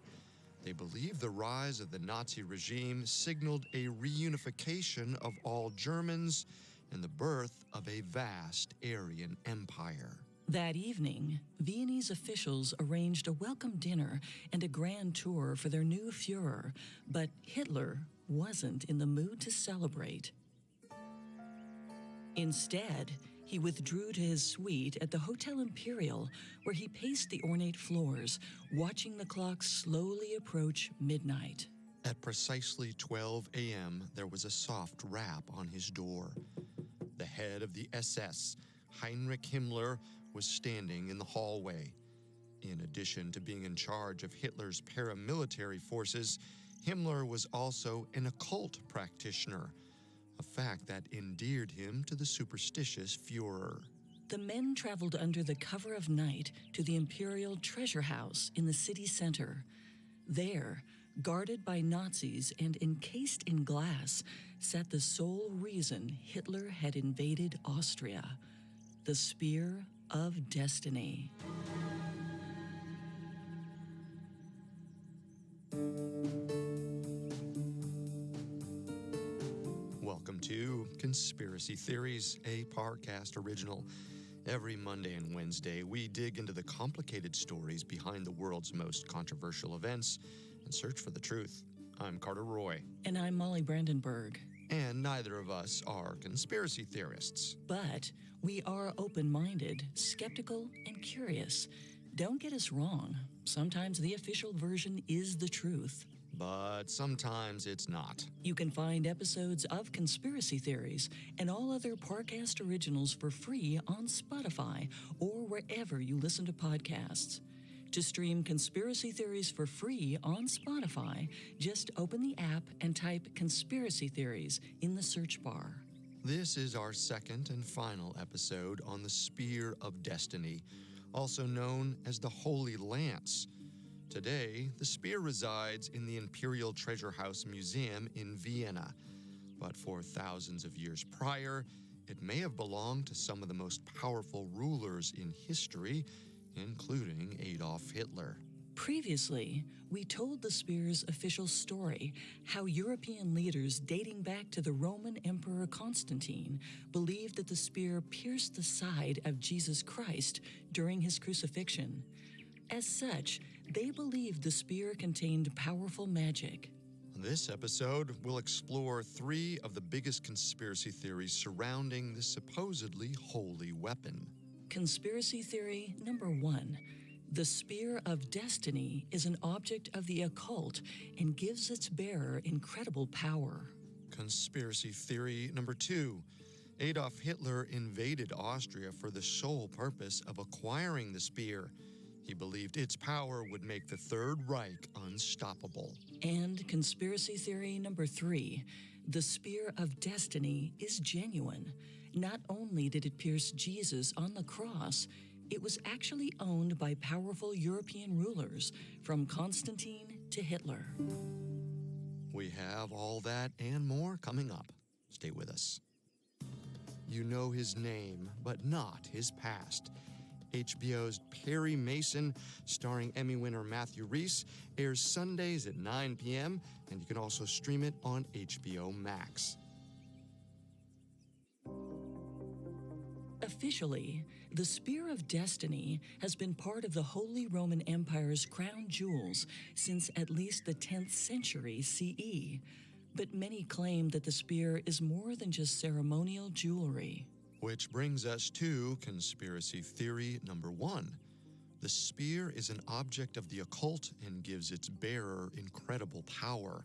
They believed the rise of the Nazi regime signaled a reunification of all Germans and the birth of a vast Aryan empire. That evening, Viennese officials arranged a welcome dinner and a grand tour for their new Führer, but Hitler wasn't in the mood to celebrate. Instead, he withdrew to his suite at the Hotel Imperial, where he paced the ornate floors, watching the clock slowly approach midnight. At precisely 12 a.m., there was a soft rap on his door. The head of the SS, Heinrich Himmler, was standing in the hallway. In addition to being in charge of Hitler's paramilitary forces, Himmler was also an occult practitioner, a fact that endeared him to the superstitious Führer. The men traveled under the cover of night to the Imperial Treasure House in the city center. There, guarded by Nazis and encased in glass, sat the sole reason Hitler had invaded Austria: the Spear of Destiny. Welcome to Conspiracy Theories, a Parcast original. Every Monday and Wednesday, we dig into the complicated stories behind the world's most controversial events and search for the truth. I'm Carter Roy. And I'm Molly Brandenburg. And neither of us are conspiracy theorists. But we are open-minded, skeptical, and curious. Don't get us wrong. Sometimes the official version is the truth. But sometimes it's not. You can find episodes of Conspiracy Theories and all other Parcast originals for free on Spotify or wherever you listen to podcasts. To stream Conspiracy Theories for free on Spotify, just open the app and type Conspiracy Theories in the search bar. This is our second and final episode on the Spear of Destiny, also known as the Holy Lance. Today, the spear resides in the Imperial Treasure House Museum in Vienna, but for thousands of years prior, it may have belonged to some of the most powerful rulers in history, including Adolf Hitler. Previously, we told the spear's official story, how European leaders dating back to the Roman Emperor Constantine believed that the spear pierced the side of Jesus Christ during his crucifixion. As such, they believed the spear contained powerful magic. On this episode, we'll explore three of the biggest conspiracy theories surrounding this supposedly holy weapon. Conspiracy theory number 1. The Spear of Destiny is an object of the occult and gives its bearer incredible power. Conspiracy theory number 2. Adolf Hitler invaded Austria for the sole purpose of acquiring the spear. He believed its power would make the Third Reich unstoppable. And conspiracy theory number 3. The Spear of Destiny is genuine. Not only did it pierce Jesus on the cross, it was actually owned by powerful European rulers, from Constantine to Hitler. We have all that and more coming up. Stay with us. You know his name, but not his past. HBO's Perry Mason, starring Emmy winner Matthew Rhys, airs Sundays at 9 p.m., and you can also stream it on HBO Max. Officially, the Spear of Destiny has been part of the Holy Roman Empire's crown jewels since at least the 10th century CE. But many claim that the spear is more than just ceremonial jewelry. Which brings us to conspiracy theory number 1. The spear is an object of the occult and gives its bearer incredible power,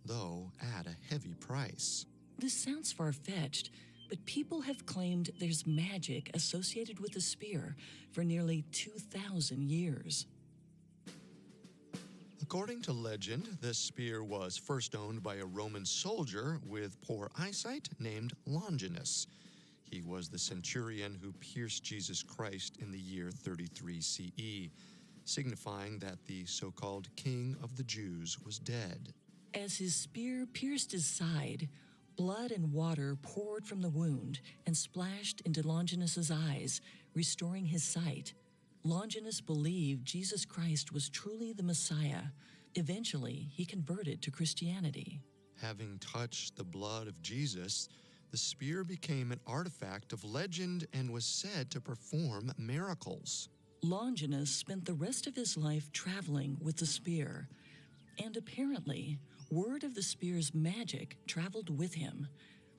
though at a heavy price. This sounds far-fetched, but people have claimed there's magic associated with the spear for nearly 2,000 years. According to legend, the spear was first owned by a Roman soldier with poor eyesight named Longinus. He was the centurion who pierced Jesus Christ in the year 33 CE, signifying that the so-called King of the Jews was dead. As his spear pierced his side, blood and water poured from the wound and splashed into Longinus's eyes, restoring his sight. Longinus believed Jesus Christ was truly the Messiah. Eventually, he converted to Christianity. Having touched the blood of Jesus, the spear became an artifact of legend and was said to perform miracles. Longinus spent the rest of his life traveling with the spear, and apparently, word of the spear's magic traveled with him.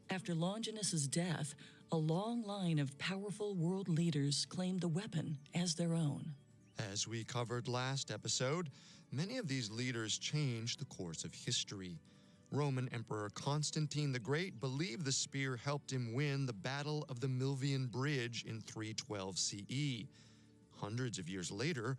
After Longinus's death, a long line of powerful world leaders claimed the weapon as their own. As we covered last episode, many of these leaders changed the course of history. Roman Emperor Constantine the Great believed the spear helped him win the Battle of the Milvian Bridge in 312 CE. Hundreds of years later,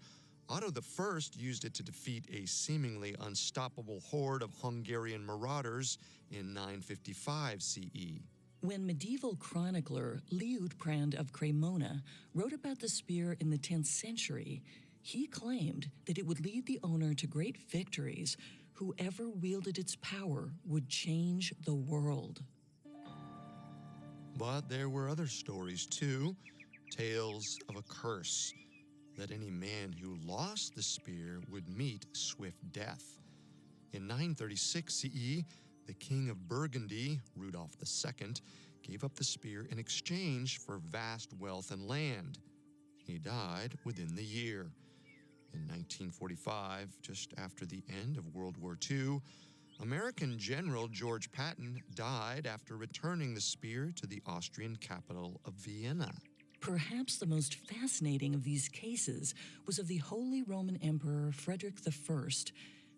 Otto I used it to defeat a seemingly unstoppable horde of Hungarian marauders in 955 CE. When medieval chronicler Liutprand of Cremona wrote about the spear in the 10th century, he claimed that it would lead the owner to great victories. Whoever wielded its power would change the world. But there were other stories too, tales of a curse, that any man who lost the spear would meet swift death. In 936 CE, the king of Burgundy, Rudolf II, gave up the spear in exchange for vast wealth and land. He died within the year. In 1945, just after the end of World War II, American General George Patton died after returning the spear to the Austrian capital of Vienna. Perhaps the most fascinating of these cases was of the Holy Roman Emperor Frederick I,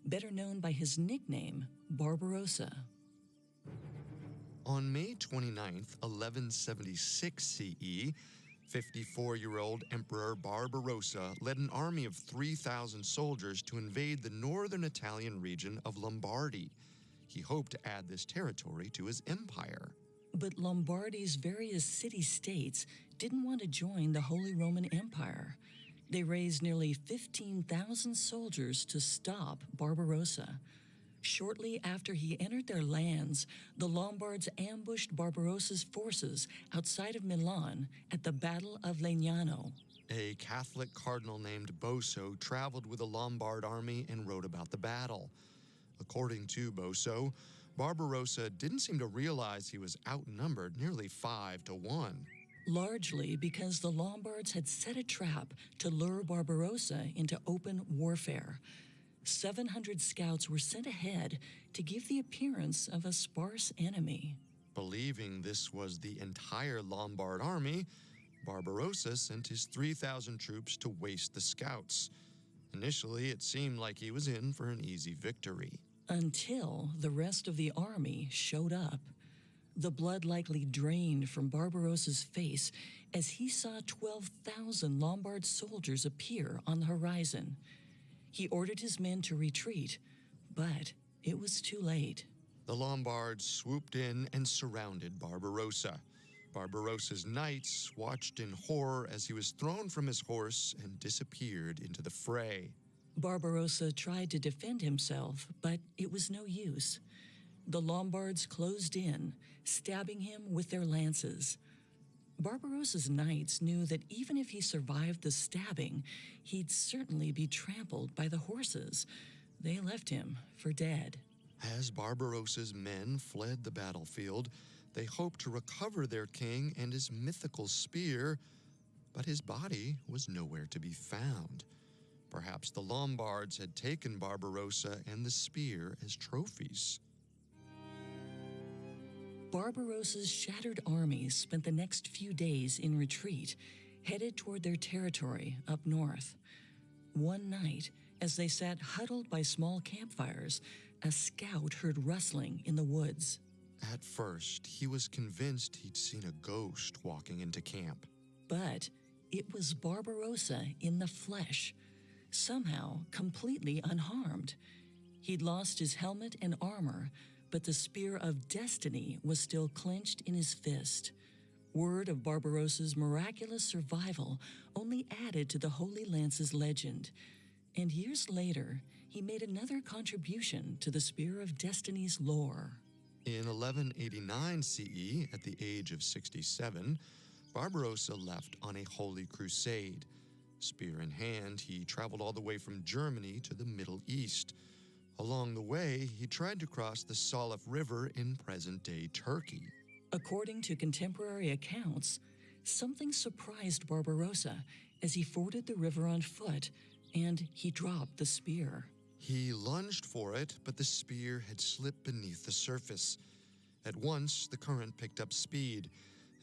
better known by his nickname, Barbarossa. On May 29, 1176 CE, 54-year-old Emperor Barbarossa led an army of 3,000 soldiers to invade the northern Italian region of Lombardy. He hoped to add this territory to his empire. But Lombardy's various city-states didn't want to join the Holy Roman Empire. They raised nearly 15,000 soldiers to stop Barbarossa. Shortly after he entered their lands, the Lombards ambushed Barbarossa's forces outside of Milan at the Battle of Legnano. A Catholic cardinal named Boso traveled with the Lombard army and wrote about the battle. According to Boso, Barbarossa didn't seem to realize he was outnumbered nearly 5-1. Largely because the Lombards had set a trap to lure Barbarossa into open warfare. 700 scouts were sent ahead to give the appearance of a sparse enemy. Believing this was the entire Lombard army, Barbarossa sent his 3,000 troops to waste the scouts. Initially, it seemed like he was in for an easy victory. Until the rest of the army showed up. The blood likely drained from Barbarossa's face as he saw 12,000 Lombard soldiers appear on the horizon. He ordered his men to retreat, but it was too late. The Lombards swooped in and surrounded Barbarossa. Barbarossa's knights watched in horror as he was thrown from his horse and disappeared into the fray. Barbarossa tried to defend himself, but it was no use. The Lombards closed in, stabbing him with their lances. Barbarossa's knights knew that even if he survived the stabbing, he'd certainly be trampled by the horses. They left him for dead. As Barbarossa's men fled the battlefield, they hoped to recover their king and his mythical spear, but his body was nowhere to be found. Perhaps the Lombards had taken Barbarossa and the spear as trophies. Barbarossa's shattered armies spent the next few days in retreat, headed toward their territory up north. One night, as they sat huddled by small campfires, a scout heard rustling in the woods. At first, he was convinced he'd seen a ghost walking into camp. But it was Barbarossa in the flesh, somehow completely unharmed. He'd lost his helmet and armor, but the spear of destiny was still clenched in his fist. Word of Barbarossa's miraculous survival only added to the Holy Lance's legend. And years later, he made another contribution to the Spear of Destiny's lore. In 1189 CE, at the age of 67, Barbarossa left on a holy crusade. Spear in hand, he traveled all the way from Germany to the Middle East. Along the way, he tried to cross the Salif River in present-day Turkey. According to contemporary accounts, something surprised Barbarossa as he forded the river on foot, and he dropped the spear. He lunged for it, but the spear had slipped beneath the surface. At once, the current picked up speed.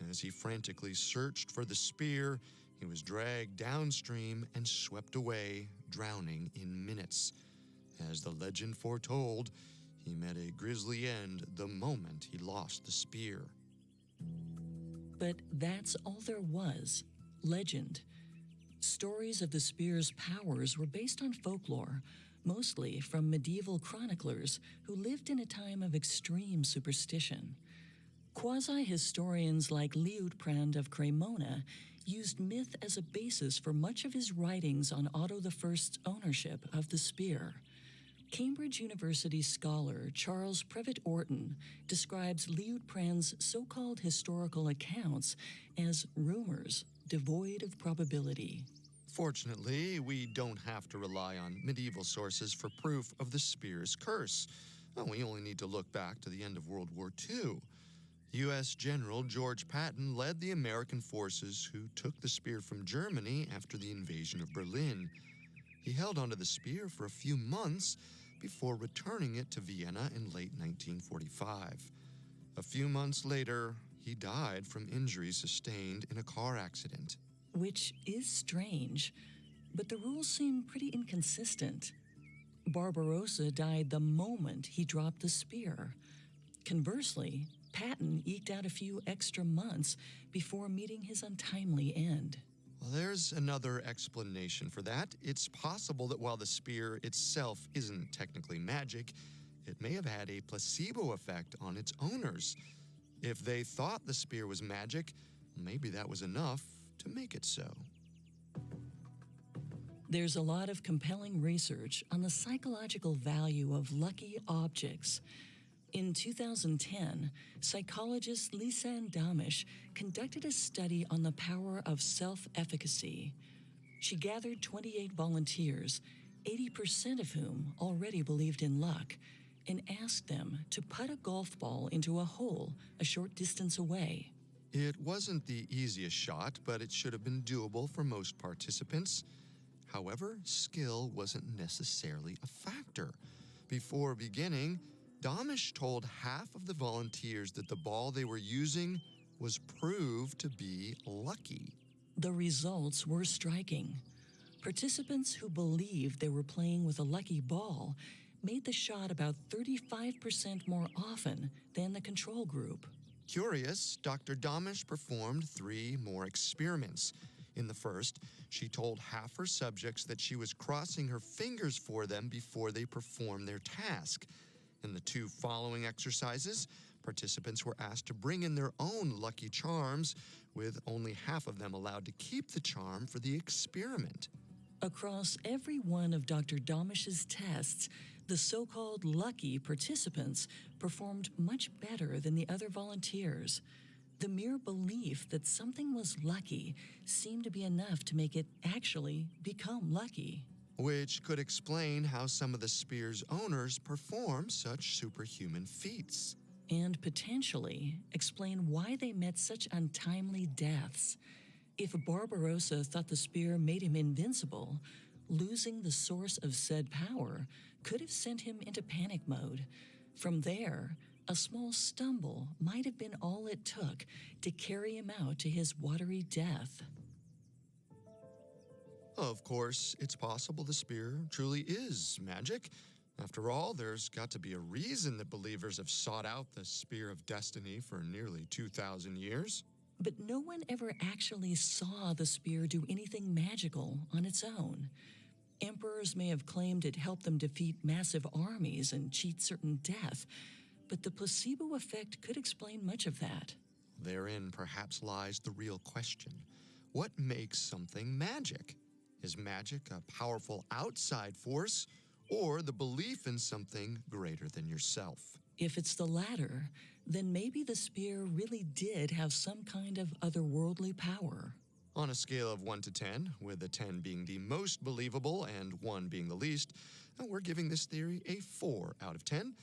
As he frantically searched for the spear, he was dragged downstream and swept away, drowning in minutes. As the legend foretold, he met a grisly end the moment he lost the spear. But that's all there was, legend. Stories of the spear's powers were based on folklore, mostly from medieval chroniclers who lived in a time of extreme superstition. Quasi-historians like Liutprand of Cremona used myth as a basis for much of his writings on Otto I's ownership of the spear. Cambridge University scholar Charles Previtt Orton describes Liutprand's so-called historical accounts as rumors devoid of probability. Fortunately, we don't have to rely on medieval sources for proof of the spear's curse. We only need to look back to the end of World War II. U.S. General George Patton led the American forces who took the spear from Germany after the invasion of Berlin. He held onto the spear for a few months before returning it to Vienna in late 1945. A few months later, he died from injuries sustained in a car accident. Which is strange, but the rules seem pretty inconsistent. Barbarossa died the moment he dropped the spear. Conversely, Patton eked out a few extra months before meeting his untimely end. Well, there's another explanation for that. It's possible that while the spear itself isn't technically magic, it may have had a placebo effect on its owners. If they thought the spear was magic, maybe that was enough to make it so. There's a lot of compelling research on the psychological value of lucky objects. In 2010, psychologist Lisanne Damisch conducted a study on the power of self-efficacy. She gathered 28 volunteers, 80% of whom already believed in luck, and asked them to put a golf ball into a hole a short distance away. It wasn't the easiest shot, but it should have been doable for most participants. However, skill wasn't necessarily a factor. Before beginning, Damisch told half of the volunteers that the ball they were using was proved to be lucky. The results were striking. Participants who believed they were playing with a lucky ball made the shot about 35% more often than the control group. Curious, Dr. Damisch performed 3 more experiments. In the first, she told half her subjects that she was crossing her fingers for them before they performed their task. In the 2 following exercises, participants were asked to bring in their own lucky charms, with only half of them allowed to keep the charm for the experiment. Across every one of Dr. Damisch's tests, the so-called lucky participants performed much better than the other volunteers. The mere belief that something was lucky seemed to be enough to make it actually become lucky. Which could explain how some of the spear's owners perform such superhuman feats. And potentially explain why they met such untimely deaths. If Barbarossa thought the spear made him invincible, losing the source of said power could have sent him into panic mode. From there, a small stumble might have been all it took to carry him out to his watery death. Of course, it's possible the spear truly is magic. After all, there's got to be a reason that believers have sought out the Spear of Destiny for nearly 2,000 years. But no one ever actually saw the spear do anything magical on its own. Emperors may have claimed it helped them defeat massive armies and cheat certain death, but the placebo effect could explain much of that. Therein perhaps lies the real question. What makes something magic? Is magic a powerful outside force, or the belief in something greater than yourself. If it's the latter, then maybe the spear really did have some kind of otherworldly power. On a scale of 1 to 10, with a 10 being the most believable and 1 being the least, we're giving this theory a 4 out of 10.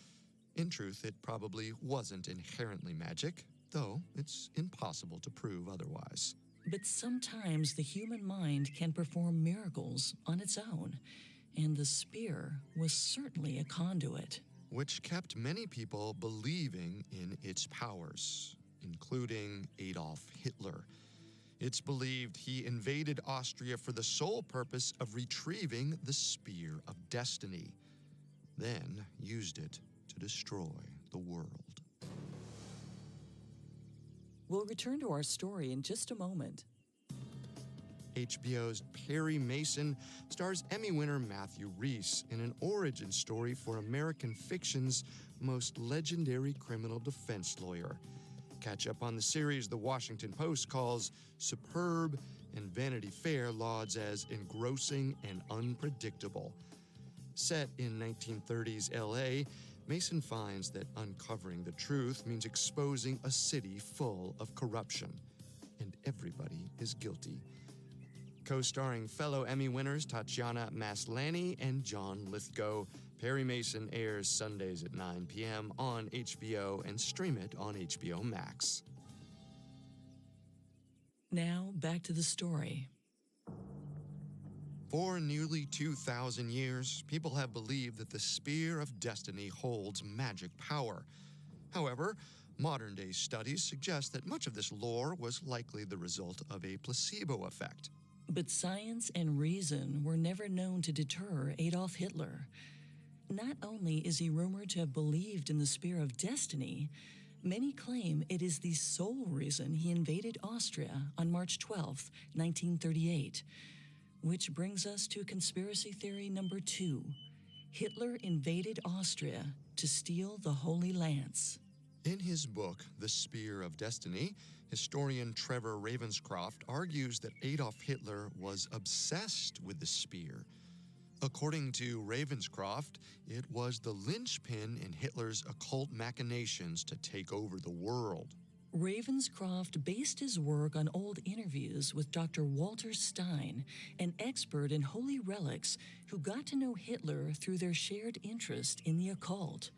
In truth, it probably wasn't inherently magic, though it's impossible to prove otherwise. But sometimes the human mind can perform miracles on its own, and the spear was certainly a conduit. Which kept many people believing in its powers, including Adolf Hitler. It's believed he invaded Austria for the sole purpose of retrieving the Spear of Destiny, then used it to destroy the world. We'll return to our story in just a moment. HBO's Perry Mason stars Emmy winner Matthew Rhys in an origin story for American fiction's most legendary criminal defense lawyer. Catch up on the series The Washington Post calls superb and Vanity Fair lauds as engrossing and unpredictable. Set in 1930s LA, Mason finds that uncovering the truth means exposing a city full of corruption, and everybody is guilty. Co-starring fellow Emmy winners Tatiana Maslany and John Lithgow, Perry Mason airs Sundays at 9 p.m. on HBO and stream it on HBO Max. Now, back to the story. For nearly 2,000 years, people have believed that the Spear of Destiny holds magic power. However, modern-day studies suggest that much of this lore was likely the result of a placebo effect. But science and reason were never known to deter Adolf Hitler. Not only is he rumored to have believed in the Spear of Destiny, many claim it is the sole reason he invaded Austria on March 12, 1938. Which brings us to conspiracy theory number 2. Hitler invaded Austria to steal the Holy Lance. In his book, The Spear of Destiny, historian Trevor Ravenscroft argues that Adolf Hitler was obsessed with the spear. According to Ravenscroft, it was the linchpin in Hitler's occult machinations to take over the world. Ravenscroft based his work on old interviews with Dr. Walter Stein, an expert in holy relics who got to know Hitler through their shared interest in the occult.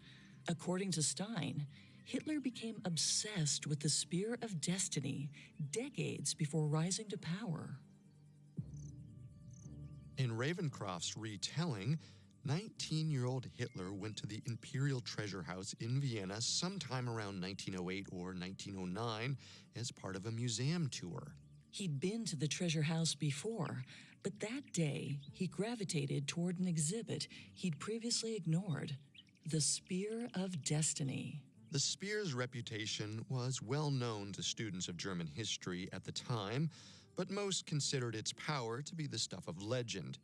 According to Stein, Hitler became obsessed with the Spear of Destiny decades before rising to power. In Ravenscroft's retelling, 19-year-old Hitler went to the Imperial Treasure House in Vienna sometime around 1908 or 1909 as part of a museum tour. He'd been to the treasure house before, but that day he gravitated toward an exhibit he'd previously ignored, the Spear of Destiny. The spear's reputation was well known to students of German history at the time, but most considered its power to be the stuff of legend.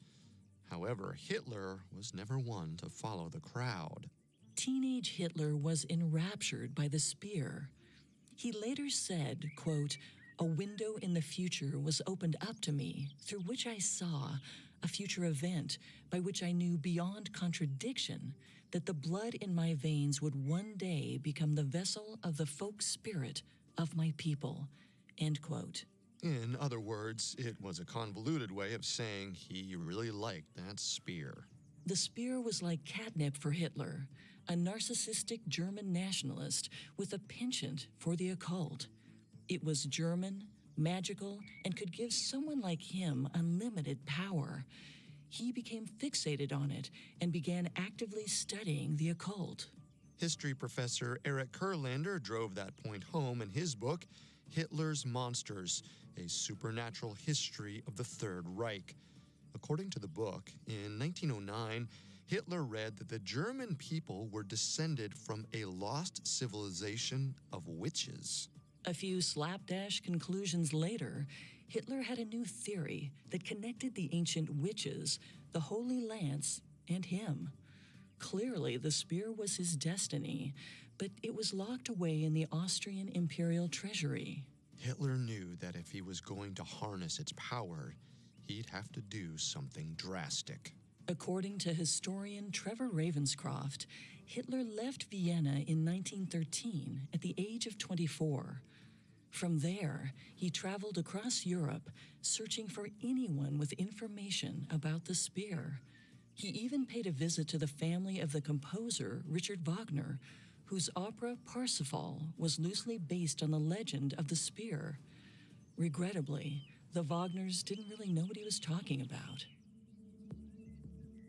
However, Hitler was never one to follow the crowd. Teenage Hitler was enraptured by the spear. He later said, quote, "A window in the future was opened up to me, through which I saw a future event by which I knew beyond contradiction that the blood in my veins would one day become the vessel of the folk spirit of my people," end quote. In other words, it was a convoluted way of saying he really liked that spear. The spear was like catnip for Hitler, a narcissistic German nationalist with a penchant for the occult. It was German, magical, and could give someone like him unlimited power. He became fixated on it and began actively studying the occult. History professor Eric Kurlander drove that point home in his book, Hitler's Monsters, A Supernatural History of the Third Reich. According to the book, in 1909, Hitler read that the German people were descended from a lost civilization of witches. A few slapdash conclusions later, Hitler had a new theory that connected the ancient witches, the Holy Lance, and him. Clearly, the spear was his destiny, but it was locked away in the Austrian imperial treasury. Hitler knew that if he was going to harness its power, he'd have to do something drastic. According to historian Trevor Ravenscroft, Hitler left Vienna in 1913 at the age of 24. From there, he traveled across Europe, searching for anyone with information about the spear. He even paid a visit to the family of the composer Richard Wagner, whose opera Parsifal was loosely based on the legend of the spear. Regrettably, the Wagners didn't really know what he was talking about.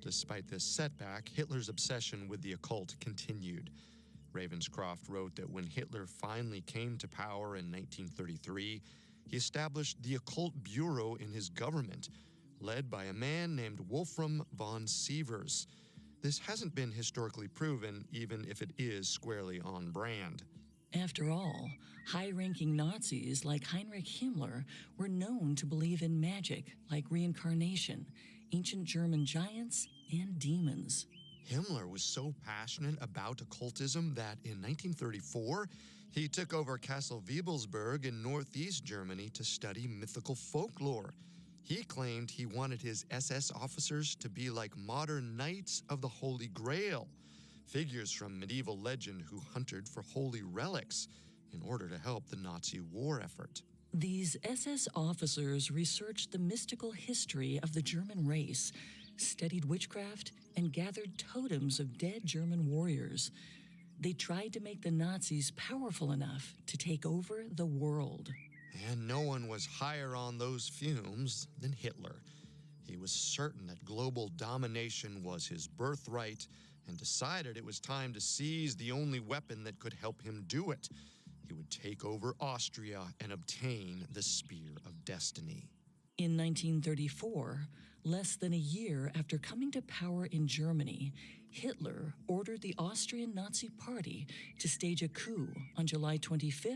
Despite this setback, Hitler's obsession with the occult continued. Ravenscroft wrote that when Hitler finally came to power in 1933, he established the Occult Bureau in his government, led by a man named Wolfram von Sievers. This hasn't been historically proven, even if it is squarely on brand. After all, high-ranking Nazis like Heinrich Himmler were known to believe in magic like reincarnation, ancient German giants, and demons. Himmler was so passionate about occultism that in 1934, he took over Castle Wiebelsberg in northeast Germany to study mythical folklore. He claimed he wanted his SS officers to be like modern knights of the Holy Grail, figures from medieval legend who hunted for holy relics in order to help the Nazi war effort. These SS officers researched the mystical history of the German race, studied witchcraft, and gathered totems of dead German warriors. They tried to make the Nazis powerful enough to take over the world. And no one was higher on those fumes than Hitler. He was certain that global domination was his birthright and decided it was time to seize the only weapon that could help him do it. He would take over Austria and obtain the Spear of Destiny. In 1934, less than a year after coming to power in Germany, Hitler ordered the Austrian Nazi Party to stage a coup on July 25,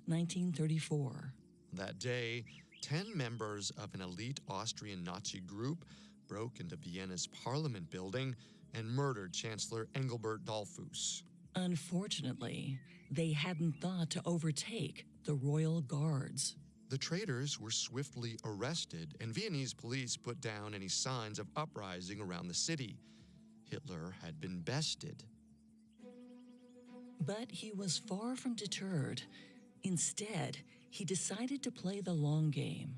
1934. That day, 10 members of an elite Austrian Nazi group broke into Vienna's parliament building and murdered Chancellor Engelbert Dollfuss. Unfortunately, they hadn't thought to overtake the royal guards. The traitors were swiftly arrested, and Viennese police put down any signs of uprising around the city. Hitler had been bested. But he was far from deterred. Instead, he decided to play the long game.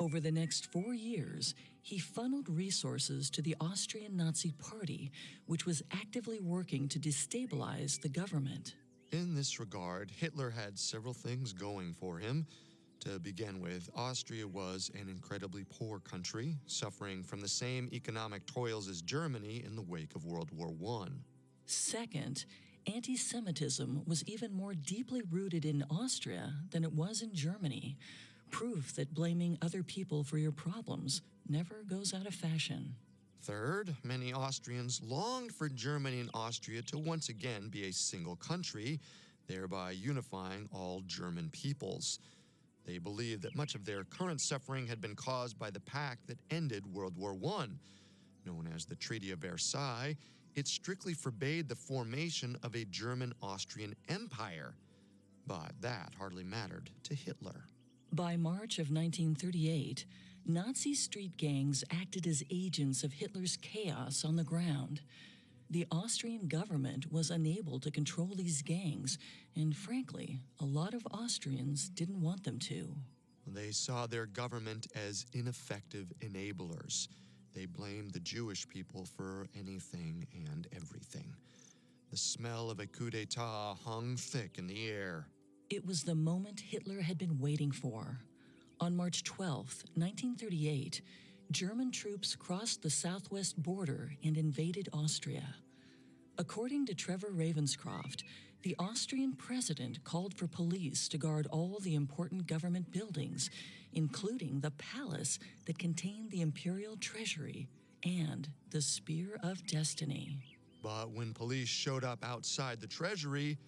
Over the next 4 years, he funneled resources to the Austrian Nazi Party, which was actively working to destabilize the government. In this regard, Hitler had several things going for him. To begin with, Austria was an incredibly poor country, suffering from the same economic toils as Germany in the wake of World War I. Second, anti-Semitism was even more deeply rooted in Austria than it was in Germany, proof that blaming other people for your problems never goes out of fashion. Third, many Austrians longed for Germany and Austria to once again be a single country, thereby unifying all German peoples. They believed that much of their current suffering had been caused by the pact that ended World War I. Known as the Treaty of Versailles, it strictly forbade the formation of a German-Austrian empire. But that hardly mattered to Hitler. By March of 1938, Nazi street gangs acted as agents of Hitler's chaos on the ground. The Austrian government was unable to control these gangs, and frankly, a lot of Austrians didn't want them to. They saw their government as ineffective enablers. They blamed the Jewish people for anything and everything. The smell of a coup d'etat hung thick in the air. It was the moment Hitler had been waiting for. On March 12, 1938, German troops crossed the southwest border and invaded Austria. According to Trevor Ravenscroft, the Austrian president called for police to guard all the important government buildings, including the palace that contained the imperial treasury and the Spear of Destiny. But when police showed up outside the treasury,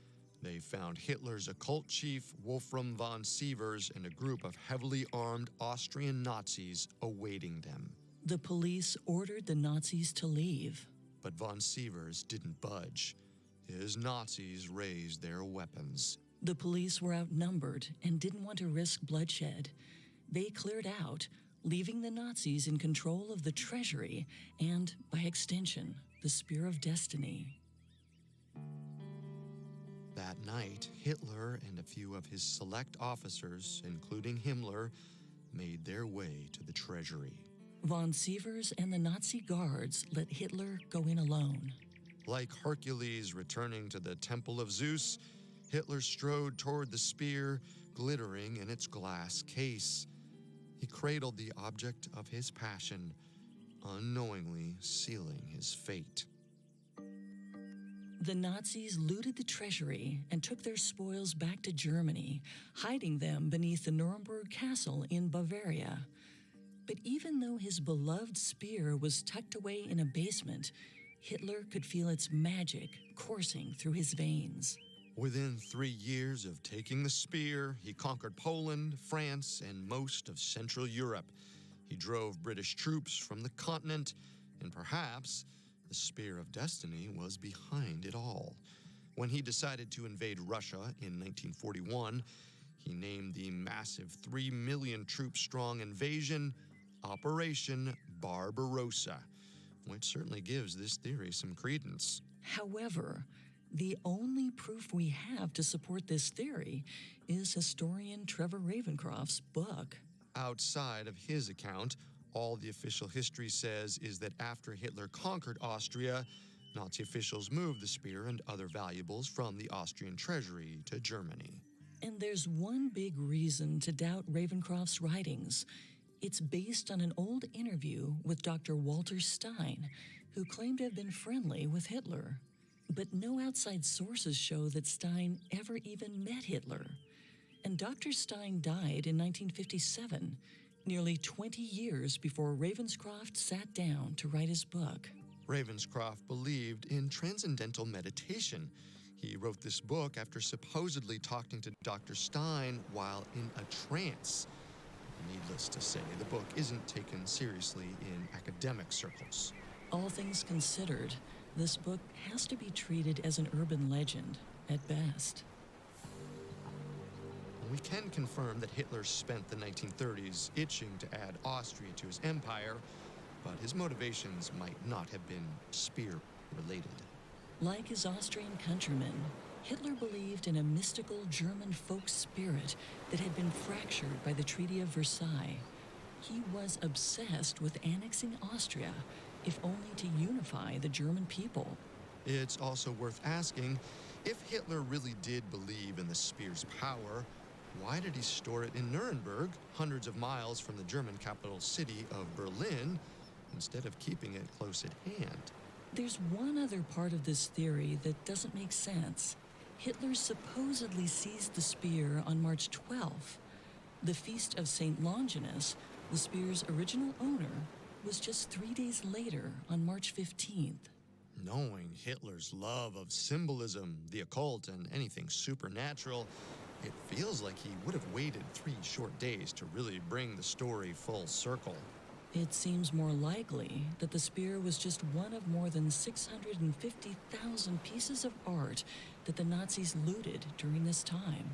they found Hitler's occult chief, Wolfram von Sievers, and a group of heavily armed Austrian Nazis awaiting them. The police ordered the Nazis to leave. But von Sievers didn't budge. His Nazis raised their weapons. The police were outnumbered and didn't want to risk bloodshed. They cleared out, leaving the Nazis in control of the treasury and, by extension, the Spear of Destiny. That night, Hitler and a few of his select officers, including Himmler, made their way to the treasury. Von Sievers and the Nazi guards let Hitler go in alone. Like Hercules returning to the Temple of Zeus, Hitler strode toward the spear, glittering in its glass case. He cradled the object of his passion, unknowingly sealing his fate. The Nazis looted the treasury and took their spoils back to Germany, hiding them beneath the Nuremberg castle in Bavaria. But even though his beloved spear was tucked away in a basement, Hitler could feel its magic coursing through his veins. Within 3 years of taking the spear, he conquered Poland, France, and most of Central Europe. He drove British troops from the continent, and perhaps the Spear of Destiny was behind it all. When he decided to invade Russia in 1941, he named the massive 3 million troop-strong invasion Operation Barbarossa, which certainly gives this theory some credence. However, the only proof we have to support this theory is historian Trevor Ravencroft's book. Outside of his account, all the official history says is that after Hitler conquered Austria, Nazi officials moved the spear and other valuables from the Austrian treasury to Germany. And there's one big reason to doubt Ravencroft's writings. It's based on an old interview with Dr. Walter Stein, who claimed to have been friendly with Hitler. But no outside sources show that Stein ever even met Hitler. And Dr. Stein died in 1957, nearly 20 years before Ravenscroft sat down to write his book. Ravenscroft believed in transcendental meditation. He wrote this book after supposedly talking to Dr. Stein while in a trance. Needless to say, the book isn't taken seriously in academic circles. All things considered, this book has to be treated as an urban legend, at best. We can confirm that Hitler spent the 1930s itching to add Austria to his empire, but his motivations might not have been spear-related. Like his Austrian countrymen, Hitler believed in a mystical German folk spirit that had been fractured by the Treaty of Versailles. He was obsessed with annexing Austria, if only to unify the German people. It's also worth asking, if Hitler really did believe in the spear's power, why did he store it in Nuremberg, hundreds of miles from the German capital city of Berlin, instead of keeping it close at hand? There's one other part of this theory that doesn't make sense. Hitler supposedly seized the spear on March 12th. The feast of St. Longinus, the spear's original owner, was just 3 days later on March 15th. Knowing Hitler's love of symbolism, the occult, and anything supernatural, it feels like he would have waited 3 short days to really bring the story full circle. It seems more likely that the spear was just one of more than 650,000 pieces of art that the Nazis looted during this time.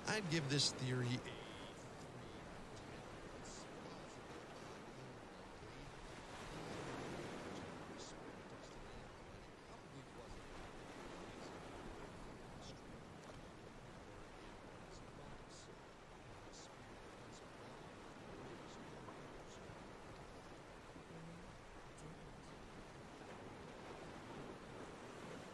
I'd give this theory